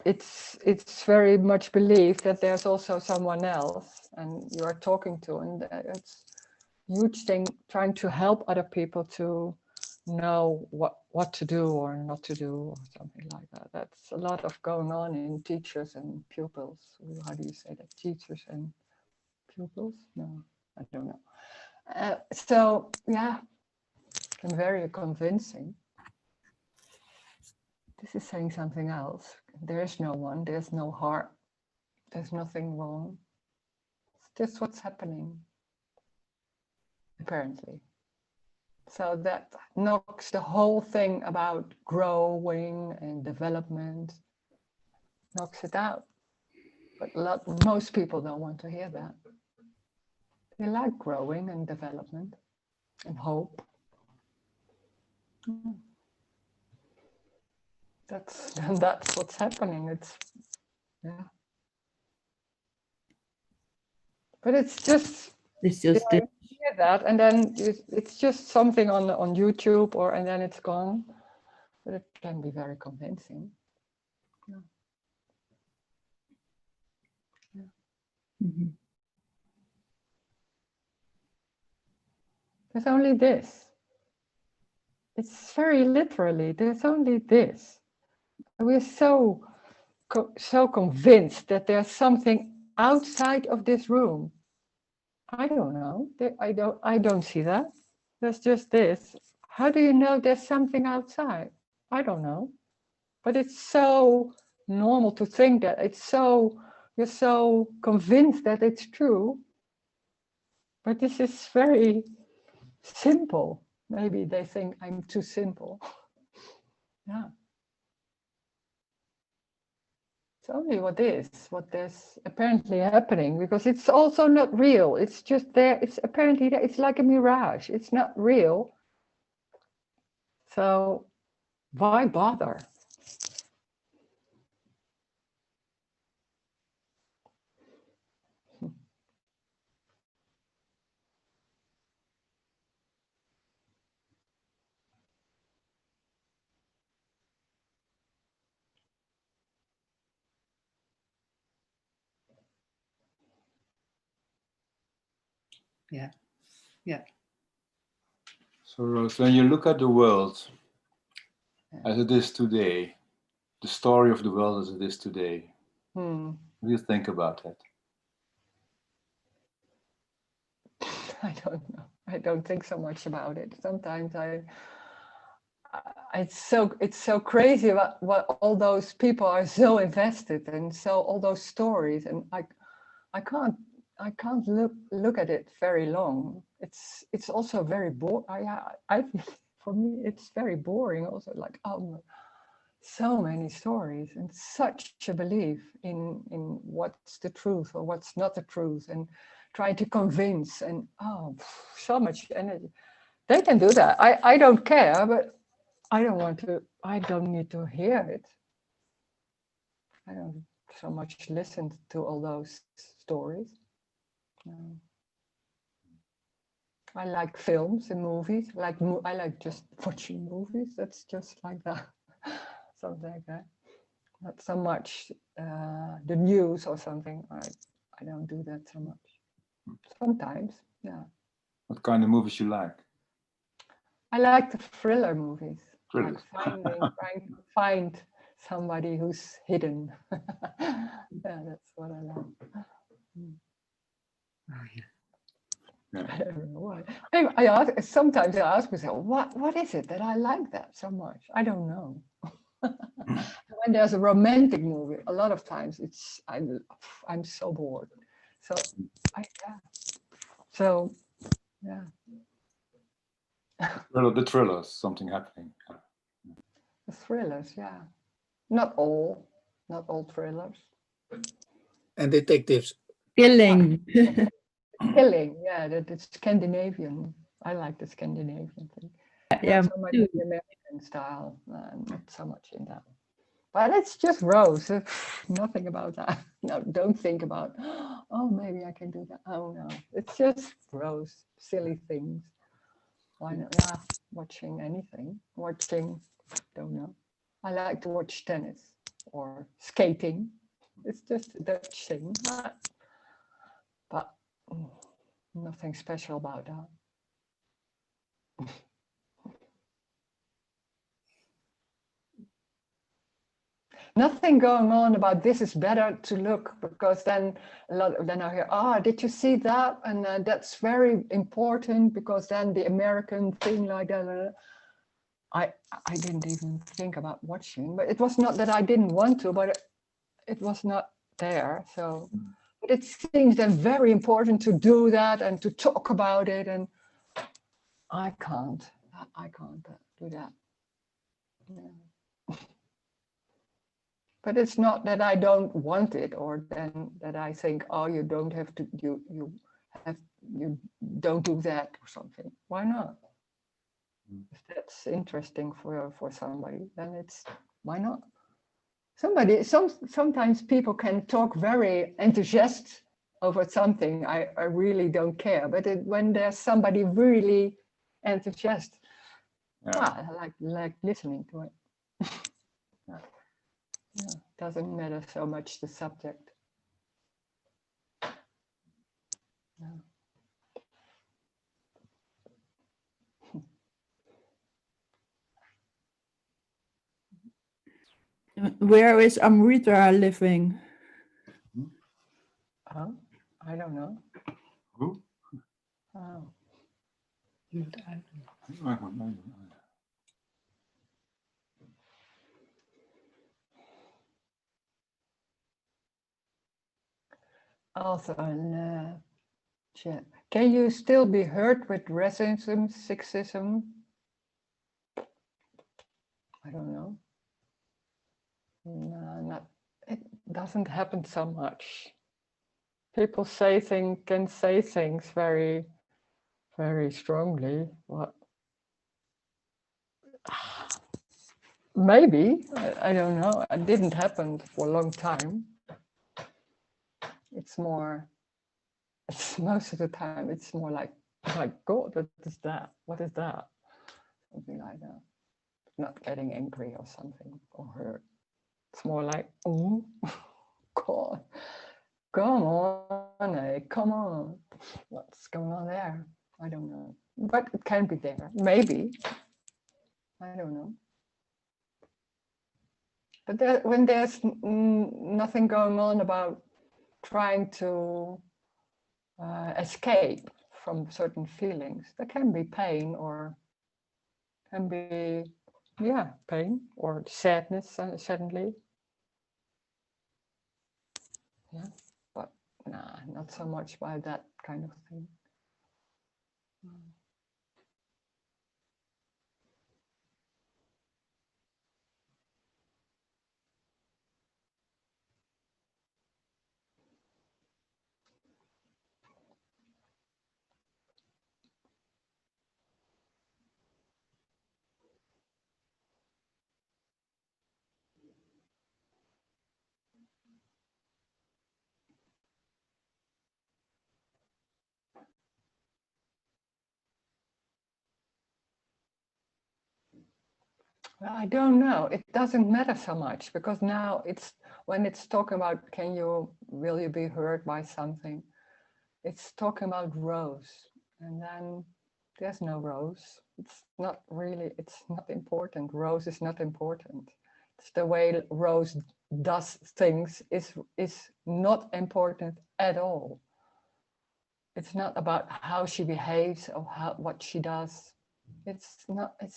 it's very much believed that there's also someone else, and you are talking to, and it's a huge thing trying to help other people to know what to do or not to do or something like that. That's a lot of going on in teachers and pupils. How do you say that? Teachers and pupils? No, I don't know. So yeah, and very convincing. This is saying something else. There is no one, there's no heart, there's nothing wrong. It's just what's happening, apparently. So that knocks the whole thing about growing and development, knocks it out. But most people don't want to hear that. They like growing and development and hope. That's what's happening. It's but it's just hear that, and then it's just something on YouTube, and then it's gone. But it can be very convincing. Yeah. Yeah. Mm-hmm. There's only this. It's very literally, there's only this. We're so so convinced that there's something outside of this room. I don't know. I don't see that. There's just this. How do you know there's something outside? I don't know. But it's so normal to think that. You're so convinced that it's true. But this is very simple. Maybe they think I'm too simple. Yeah. It's only what there's apparently happening, because it's also not real. It's just there. It's apparently there. It's like a mirage. It's not real. So why bother? Yeah. Yeah. So Rose, when you look at the world as it is today, the story of the world as it is today, what do you think about that? I don't know. I don't think so much about it. Sometimes it's so crazy what all those people are so invested, and so all those stories, and I can't look at it very long. It's also very boring. I for me it's very boring also, like, oh, so many stories and such a belief in what's the truth or what's not the truth, and trying to convince, and so much energy. They can do that. I don't care, but I don't need to hear it. I don't so much listen to all those stories. No. I like films and movies. I like just watching movies. That's just like that. Something like that. Not so much the news or something. I don't do that so much. Sometimes, yeah. What kind of movies you like? I like the thriller movies. Thrillers. Like trying to find somebody who's hidden. Yeah, that's what I like. Oh, yeah. Yeah. I don't know why. Sometimes I ask myself, what is it that I like that so much? I don't know. When there's a romantic movie, a lot of times I'm so bored. So yeah. The thrillers, something happening. The thrillers, yeah. Not all thrillers. And detectives. Killing. Killing, yeah, it's Scandinavian. I like the Scandinavian thing. Yeah, Not so much the American style, not so much in that. But it's just Rose. Nothing about that. No, don't think about, oh, maybe I can do that. Oh, no. It's just Rose, silly things. Why not? Yeah, watching anything. Don't know. I like to watch tennis or skating. It's just a Dutch thing. But nothing special about that. Nothing going on about this is better to look, because then I hear, did you see that? And that's very important, because then the American thing like that. I didn't even think about watching, but it was not that I didn't want to, but it was not there. So, but it seems then very important to do that and to talk about it, and I can't do that. Yeah. But it's not that I don't want it, or then that I think, oh, you don't have to, you don't do that or something. Why not? If that's interesting for somebody, then why not? Sometimes people can talk very enthusiastic over something. I really don't care, but when there's somebody really enthusiastic, I like listening to it. Yeah, doesn't matter so much the subject. Yeah. where is Amrita living? Oh, I don't know. Who? Oh. Also in chat. Can you still be heard with racism, sexism? I don't know. No, not. It doesn't happen so much. People can say things very, very strongly. What? Maybe, I don't know. It didn't happen for a long time. It's more, most of the time, it's more like, oh my God, what is that? What is that? Something like that. Not getting angry or something or hurt. It's more like, oh, God, come on, come on. What's going on there? I don't know. But it can be there, maybe. I don't know. But when there's nothing going on about trying to escape from certain feelings, there can be pain or can be, yeah, pain or sadness suddenly. Yeah, but nah, not so much by that kind of thing. I don't know. It doesn't matter so much because now when it's talking about will you be hurt by something? It's talking about Rose, and then there's no Rose. It's not important. Rose is not important. It's the way Rose does things is not important at all. It's not about how she behaves or what she does. It's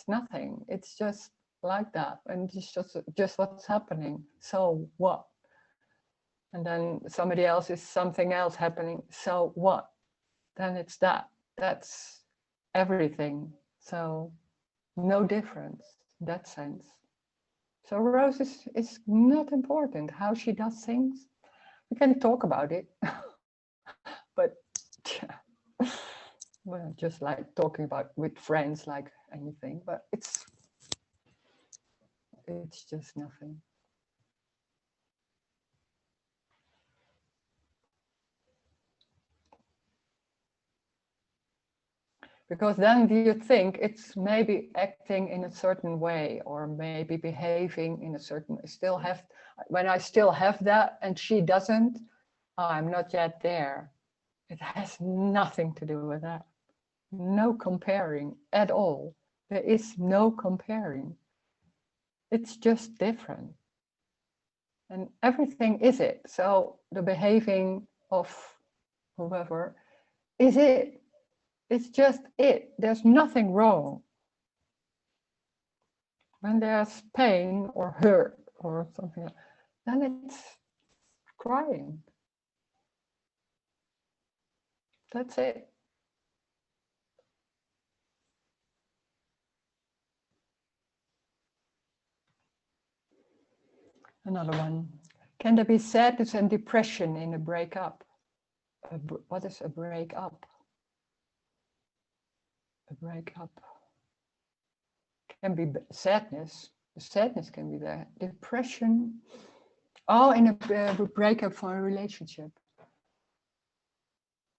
nothing. It's just like that, and it's just what's happening. So what? And then somebody else is something else happening. So what? Then it's that. That's everything. So no difference in that sense. So Rose is not important. How she does things, we can talk about it, but well, just like talking about with friends, like anything. But it's just nothing. Because then you think it's maybe acting in a certain way or maybe behaving in a certain, when I still have that and she doesn't, I'm not yet there. It has nothing to do with that. No comparing at all. There is no comparing. It's just different. And everything is it. So the behaving of whoever is it. It's just it. There's nothing wrong. When there's pain or hurt or something, then it's crying. That's it. Another one. Can there be sadness and depression in a breakup? What is a breakup? A breakup can be sadness. The sadness can be there. Depression. Oh, in a breakup for a relationship.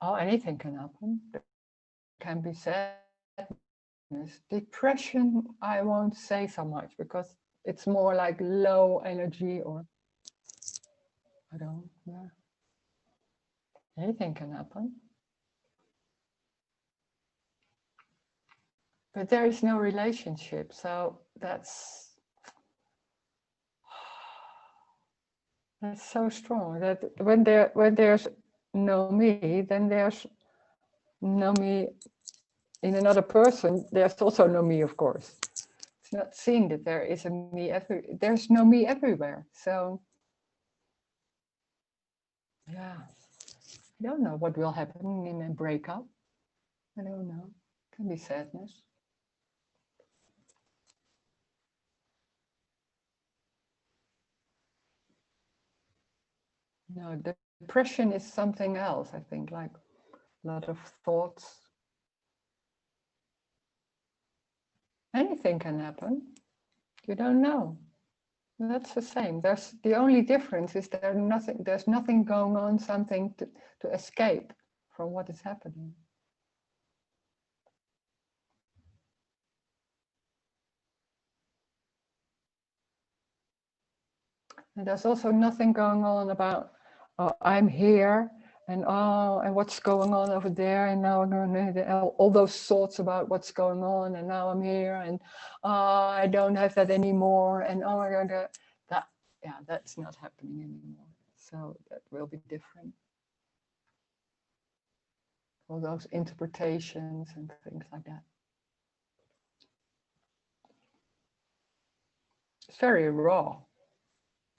Oh, anything can happen. There can be sadness. Depression, I won't say so much because it's more like low energy or I don't know. Anything can happen. But there is no relationship, so that's That's so strong that when there's no me, then there's no me in another person. There's also no me, of course. It's not seeing that there is a me there's no me everywhere. So yeah, I don't know what will happen in a breakup. I don't know. It can be sadness. No, depression is something else, I think, like a lot of thoughts. Anything can happen. You don't know. That's the same. There's the only difference is there's nothing going on, something to escape from what is happening. And there's also nothing going on about, oh, I'm here and what's going on over there, and now I'm going to all those thoughts about what's going on, and now I'm here, and I don't have that anymore, and oh my God, that's not happening anymore. So that will be different. All those interpretations and things like that. It's very raw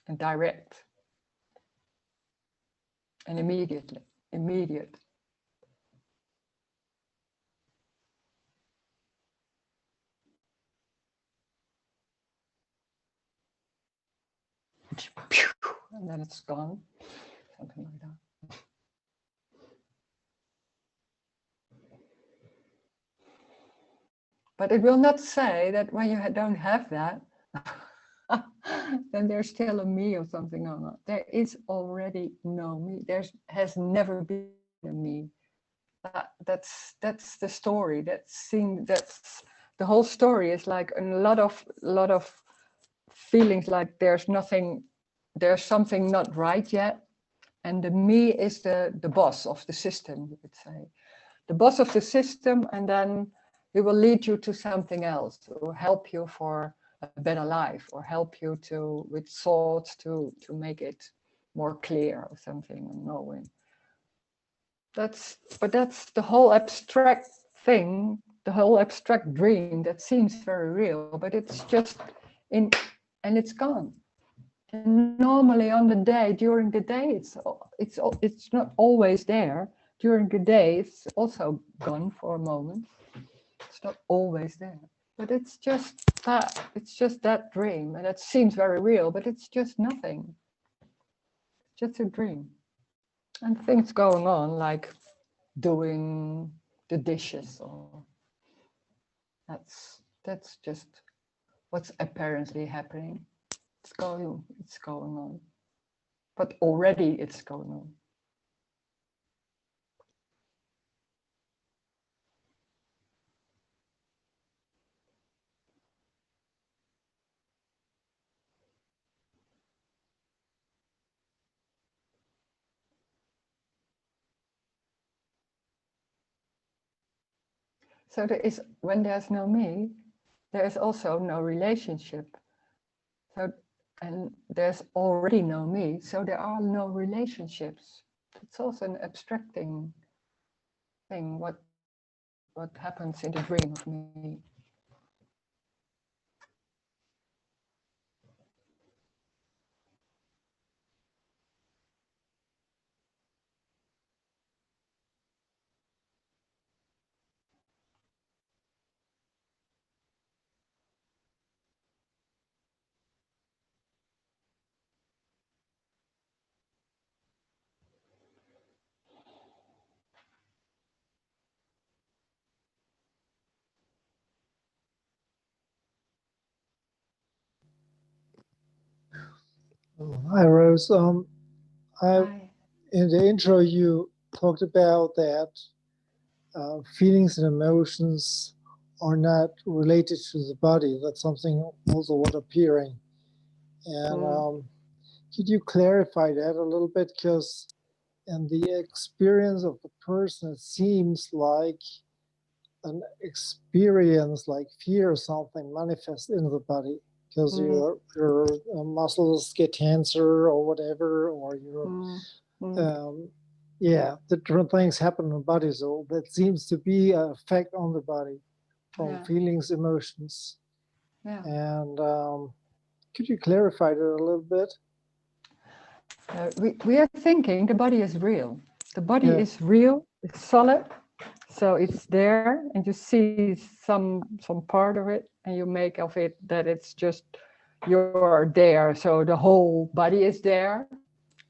and direct and immediate. And then it's gone, something like that. But it will not say that when you don't have that, then there's still a me or something on it. There is already no me. There has never been a me. That's the story. That's the whole story is like a lot of feelings like there's something not right yet. And the me is the boss of the system, you could say. The boss of the system, and then he will lead you to something else, or help you for a better life, or help you with thoughts to make it more clear or something, knowing. That's the whole abstract thing, the whole abstract dream that seems very real, but it's just and it's gone. And normally on the day, during the day, it's not always there. During the day, it's also gone for a moment. It's not always there, but it's just that dream, and it seems very real, but it's just nothing. It's just a dream, and things going on like doing the dishes, or that's just what's apparently happening. It's going on, but already it's going on. So when there's no me, there is also no relationship. So, and there's already no me, so there are no relationships. It's also an abstracting thing, what happens in the dream of me. Hi, Rose. Hi. In the intro, you talked about that feelings and emotions are not related to the body. That's something also what appearing. And could you clarify that a little bit? Because in the experience of the person, it seems like an experience like fear or something manifests in the body. because your muscles get tenser or whatever, or your yeah, the different things happen in the body. So that seems to be an effect on the body from feelings, emotions. Yeah. And could you clarify that a little bit? We are thinking the body is real. The body is real, it's solid, so it's there, and you see some part of it, and you make of it that it's just you're there. So the whole body is there.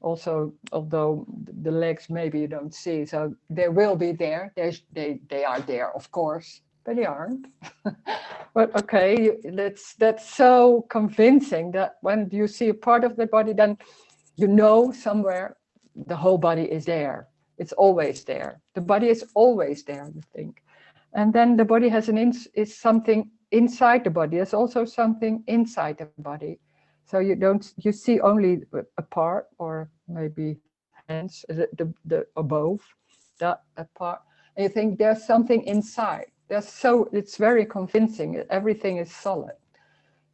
Also, although the legs maybe you don't see, so they will be there. They are there, of course, but they aren't. But okay, that's so convincing that when you see a part of the body, then you know somewhere the whole body is there. It's always there. The body is always there, you think. And then the body has is something inside the body. There's also something inside the body. So you see only a part, or maybe hands, the above that part. And you think there's something inside. It's very convincing. Everything is solid.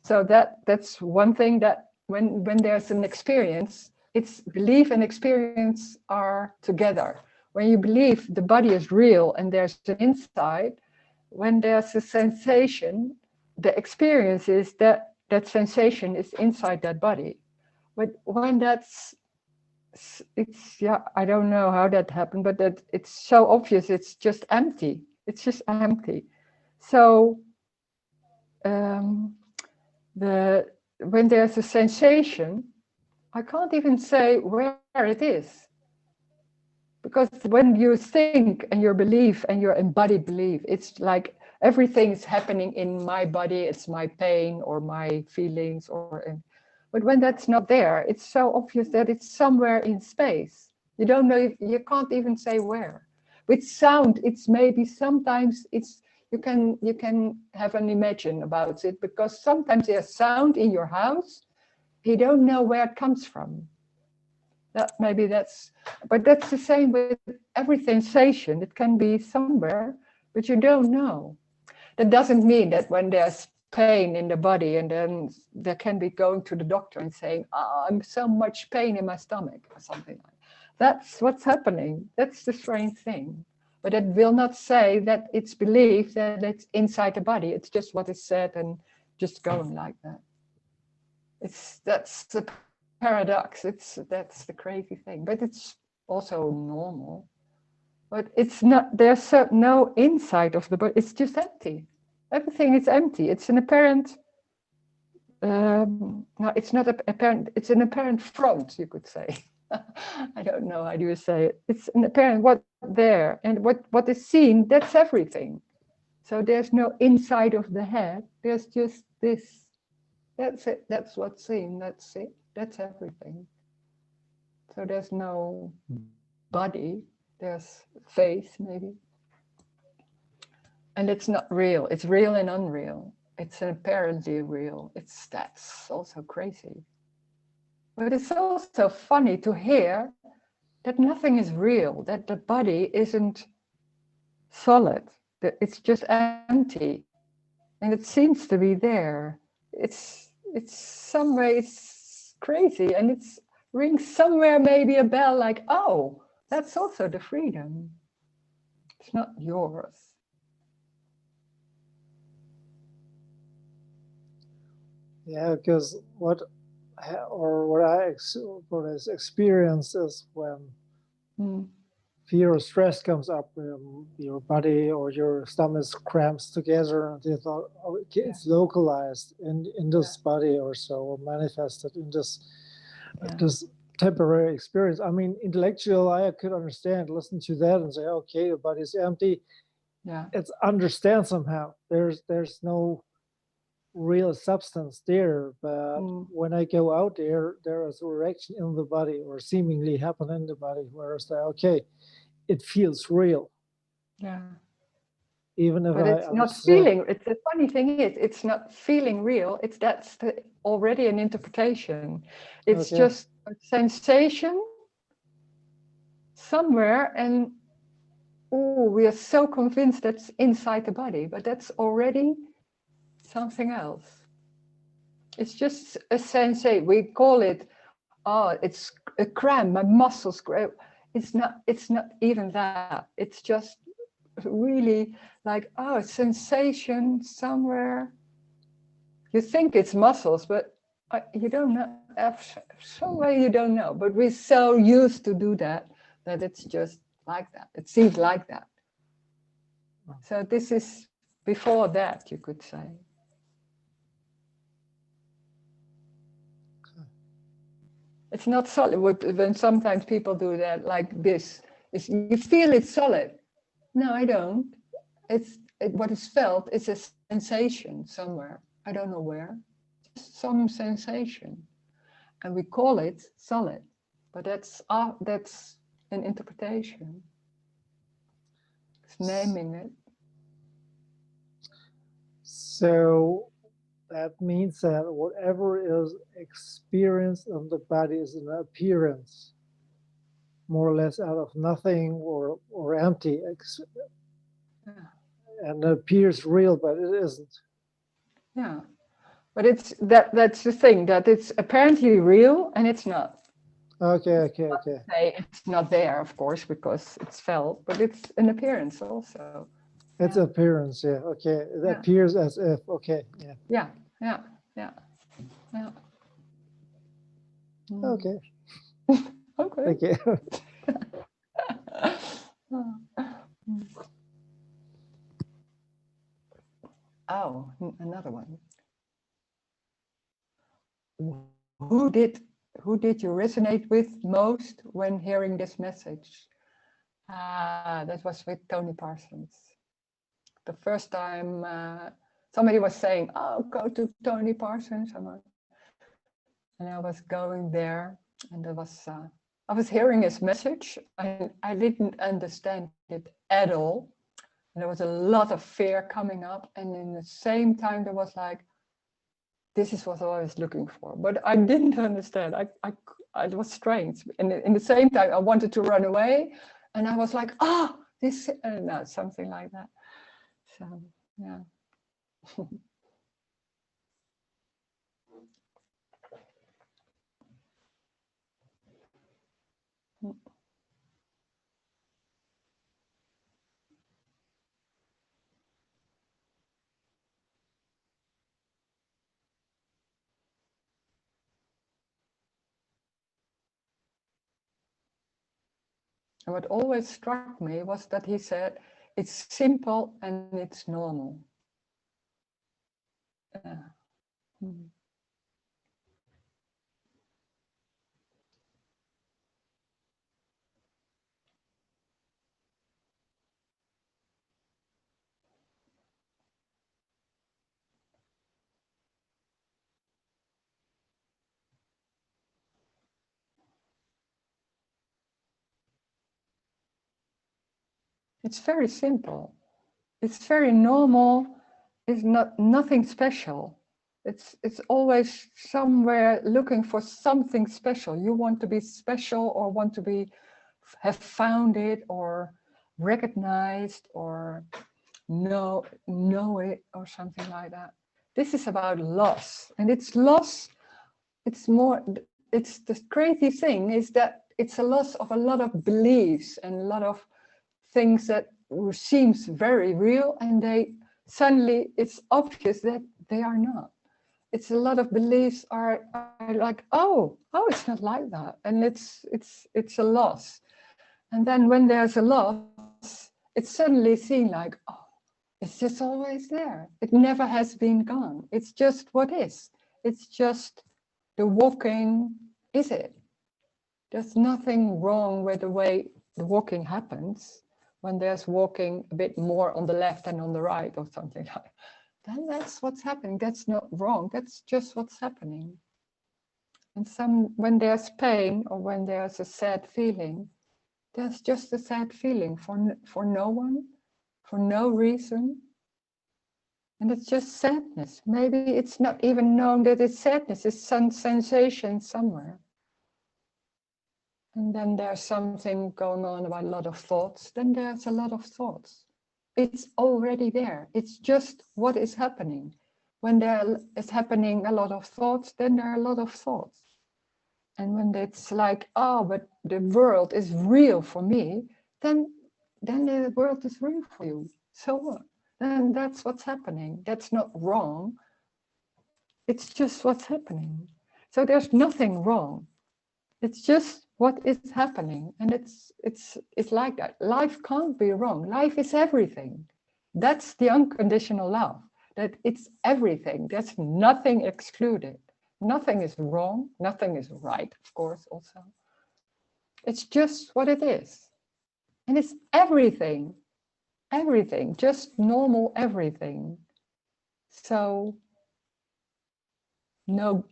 So that's one thing, that when there's an experience, it's belief and experience are together. When you believe the body is real and there's an inside, when there's a sensation, the experience is that sensation is inside that body. But when I don't know how that happened, but that it's so obvious, it's just empty. It's just empty. So when there's a sensation, I can't even say where it is. Because when you think and your belief and your embodied belief, it's like everything is happening in my body, it's my pain or my feelings, but when that's not there, it's so obvious that it's somewhere in space. You don't know, you can't even say where. With sound, it's maybe sometimes you can have an imagine about it, because sometimes there's sound in your house, you don't know where it comes from. But that's the same with every sensation. It can be somewhere, but you don't know. That doesn't mean that when there's pain in the body, and then there can be going to the doctor and saying, I'm so much pain in my stomach or something like that. That's what's happening. That's the strange thing. But it will not say that it's believed that it's inside the body. It's just what is said and just going like that. That's the paradox. That's the crazy thing. But it's also normal. But it's not. There's no inside of the body. It's just empty. Everything is empty. It's an apparent. No, it's not apparent. It's an apparent front, you could say. I don't know how do you say it. It's an apparent what there, and what is seen. That's everything. So there's no inside of the head. There's just this. That's it. That's what's seen. That's it. That's everything. So there's no body. There's face, maybe. And it's not real. It's real and unreal. It's apparently real. That's also crazy. But it's also funny to hear that nothing is real, that the body isn't solid, that it's just empty. And it seems to be there. It's some way it's crazy, and it's rings somewhere maybe a bell like, oh, that's also the freedom. It's not yours. Yeah, because what is experienced is when fear or stress comes up, your body or your stomach cramps together, and they thought, oh, it's localized in this body or so, or manifested in this temporary experience. I mean, intellectual, I could understand, listen to that and say, okay, the body's empty. Yeah, it's understand somehow. There's no real substance there, but when I go out there is a reaction in the body, or seemingly happen in the body, where it's like, okay, it feels real. Yeah. Even if but it's not feeling. It's the funny thing is, it's not feeling real. That's already an interpretation. It's just a sensation somewhere, and we are so convinced that's inside the body, but that's already something else. It's just a sensation. We call it, oh, it's a cramp, my muscles cramp. It's not even that. It's just really like, oh, sensation somewhere. You think it's muscles, but you don't know. Some way you don't know. But we're so used to do that it's just like that. It seems like that. So this is before that, you could say. It's not solid. When sometimes people do that like this, you feel it's solid. No, I don't. What is felt is a sensation somewhere. I don't know where. Just some sensation, and we call it solid. But that's an interpretation. It's naming it. So that means that whatever is experienced in the body is an appearance, more or less out of nothing or empty, and it appears real, but it isn't. Yeah, but that's the thing, that it's apparently real and it's not. Okay. It's not there, of course, because it's felt, but it's an appearance also. It's appearance, yeah. Okay, it appears as if. Okay, yeah. Yeah. Okay. Okay. Okay. Oh, another one. Who did you resonate with most when hearing this message? That was with Tony Parsons. The first time somebody was saying, "Oh, go to Tony Parsons," and I was going there, and I was hearing his message, and I didn't understand it at all. And there was a lot of fear coming up, and in the same time there was like, this is what I was looking for, but I didn't understand. It was strange, and in the same time I wanted to run away, and I was like, this, no, something like that. So yeah. And what always struck me was that he said, it's simple and it's normal. It's very simple. It's very normal. It's nothing special. It's always somewhere looking for something special. You want to be special, or want to have found it, or recognized, or know it, or something like that. This is about loss, and it's loss. It's the crazy thing is that it's a loss of a lot of beliefs and a lot of things that seems very real, and suddenly it's obvious that they are not. It's a lot of beliefs are like, oh, it's not like that, and it's a loss. And then when there's a loss, it's suddenly seen like, oh, it's just always there. It never has been gone. It's just what is. It's just the walking, is it? There's nothing wrong with the way the walking happens. When there's walking a bit more on the left and on the right or something like that, then that's what's happening. That's not wrong. That's just what's happening. And when there's pain, or when there's a sad feeling, there's just a sad feeling for no one, for no reason. And it's just sadness. Maybe it's not even known that it's sadness. It's some sensation somewhere. And then there's something going on about a lot of thoughts. Then there's a lot of thoughts. It's already there. It's just what is happening. when there is happening a lot of thoughts, then there are a lot of thoughts. And when it's like, oh, but the world is real for me, then the world is real for you. So what? Then that's what's happening. That's not wrong. It's just what's happening. So there's nothing wrong. It's just what is happening. And it's like that. Life can't be wrong. Life is everything. That's the unconditional love. That it's everything. There's nothing excluded. Nothing is wrong. Nothing is right, of course, also. It's just what it is. And it's everything. Everything. Just normal everything. So no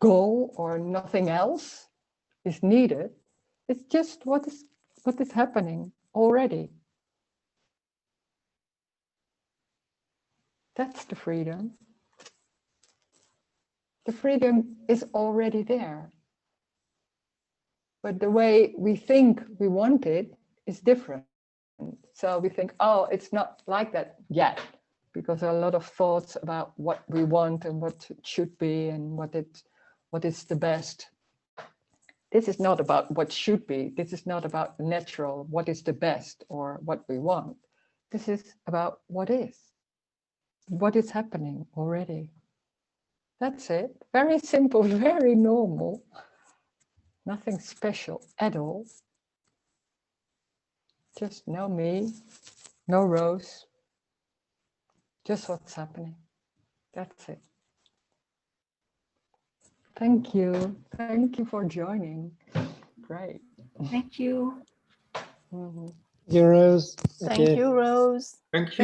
goal or nothing else is needed. It's just what is happening already. That's the freedom. The freedom is already there. But the way we think we want it is different. So we think, oh, it's not like that yet, because there are a lot of thoughts about what we want and what it should be and what is the best. This is not about what should be. This is not about natural, what is the best or what we want. This is about what is happening already. That's it. Very simple, very normal. Nothing special at all. Just no me, no Rose. Just what's happening. That's it. Thank you. Thank you for joining. Great. Thank you. Rose. Thank you, Rose. Thank you.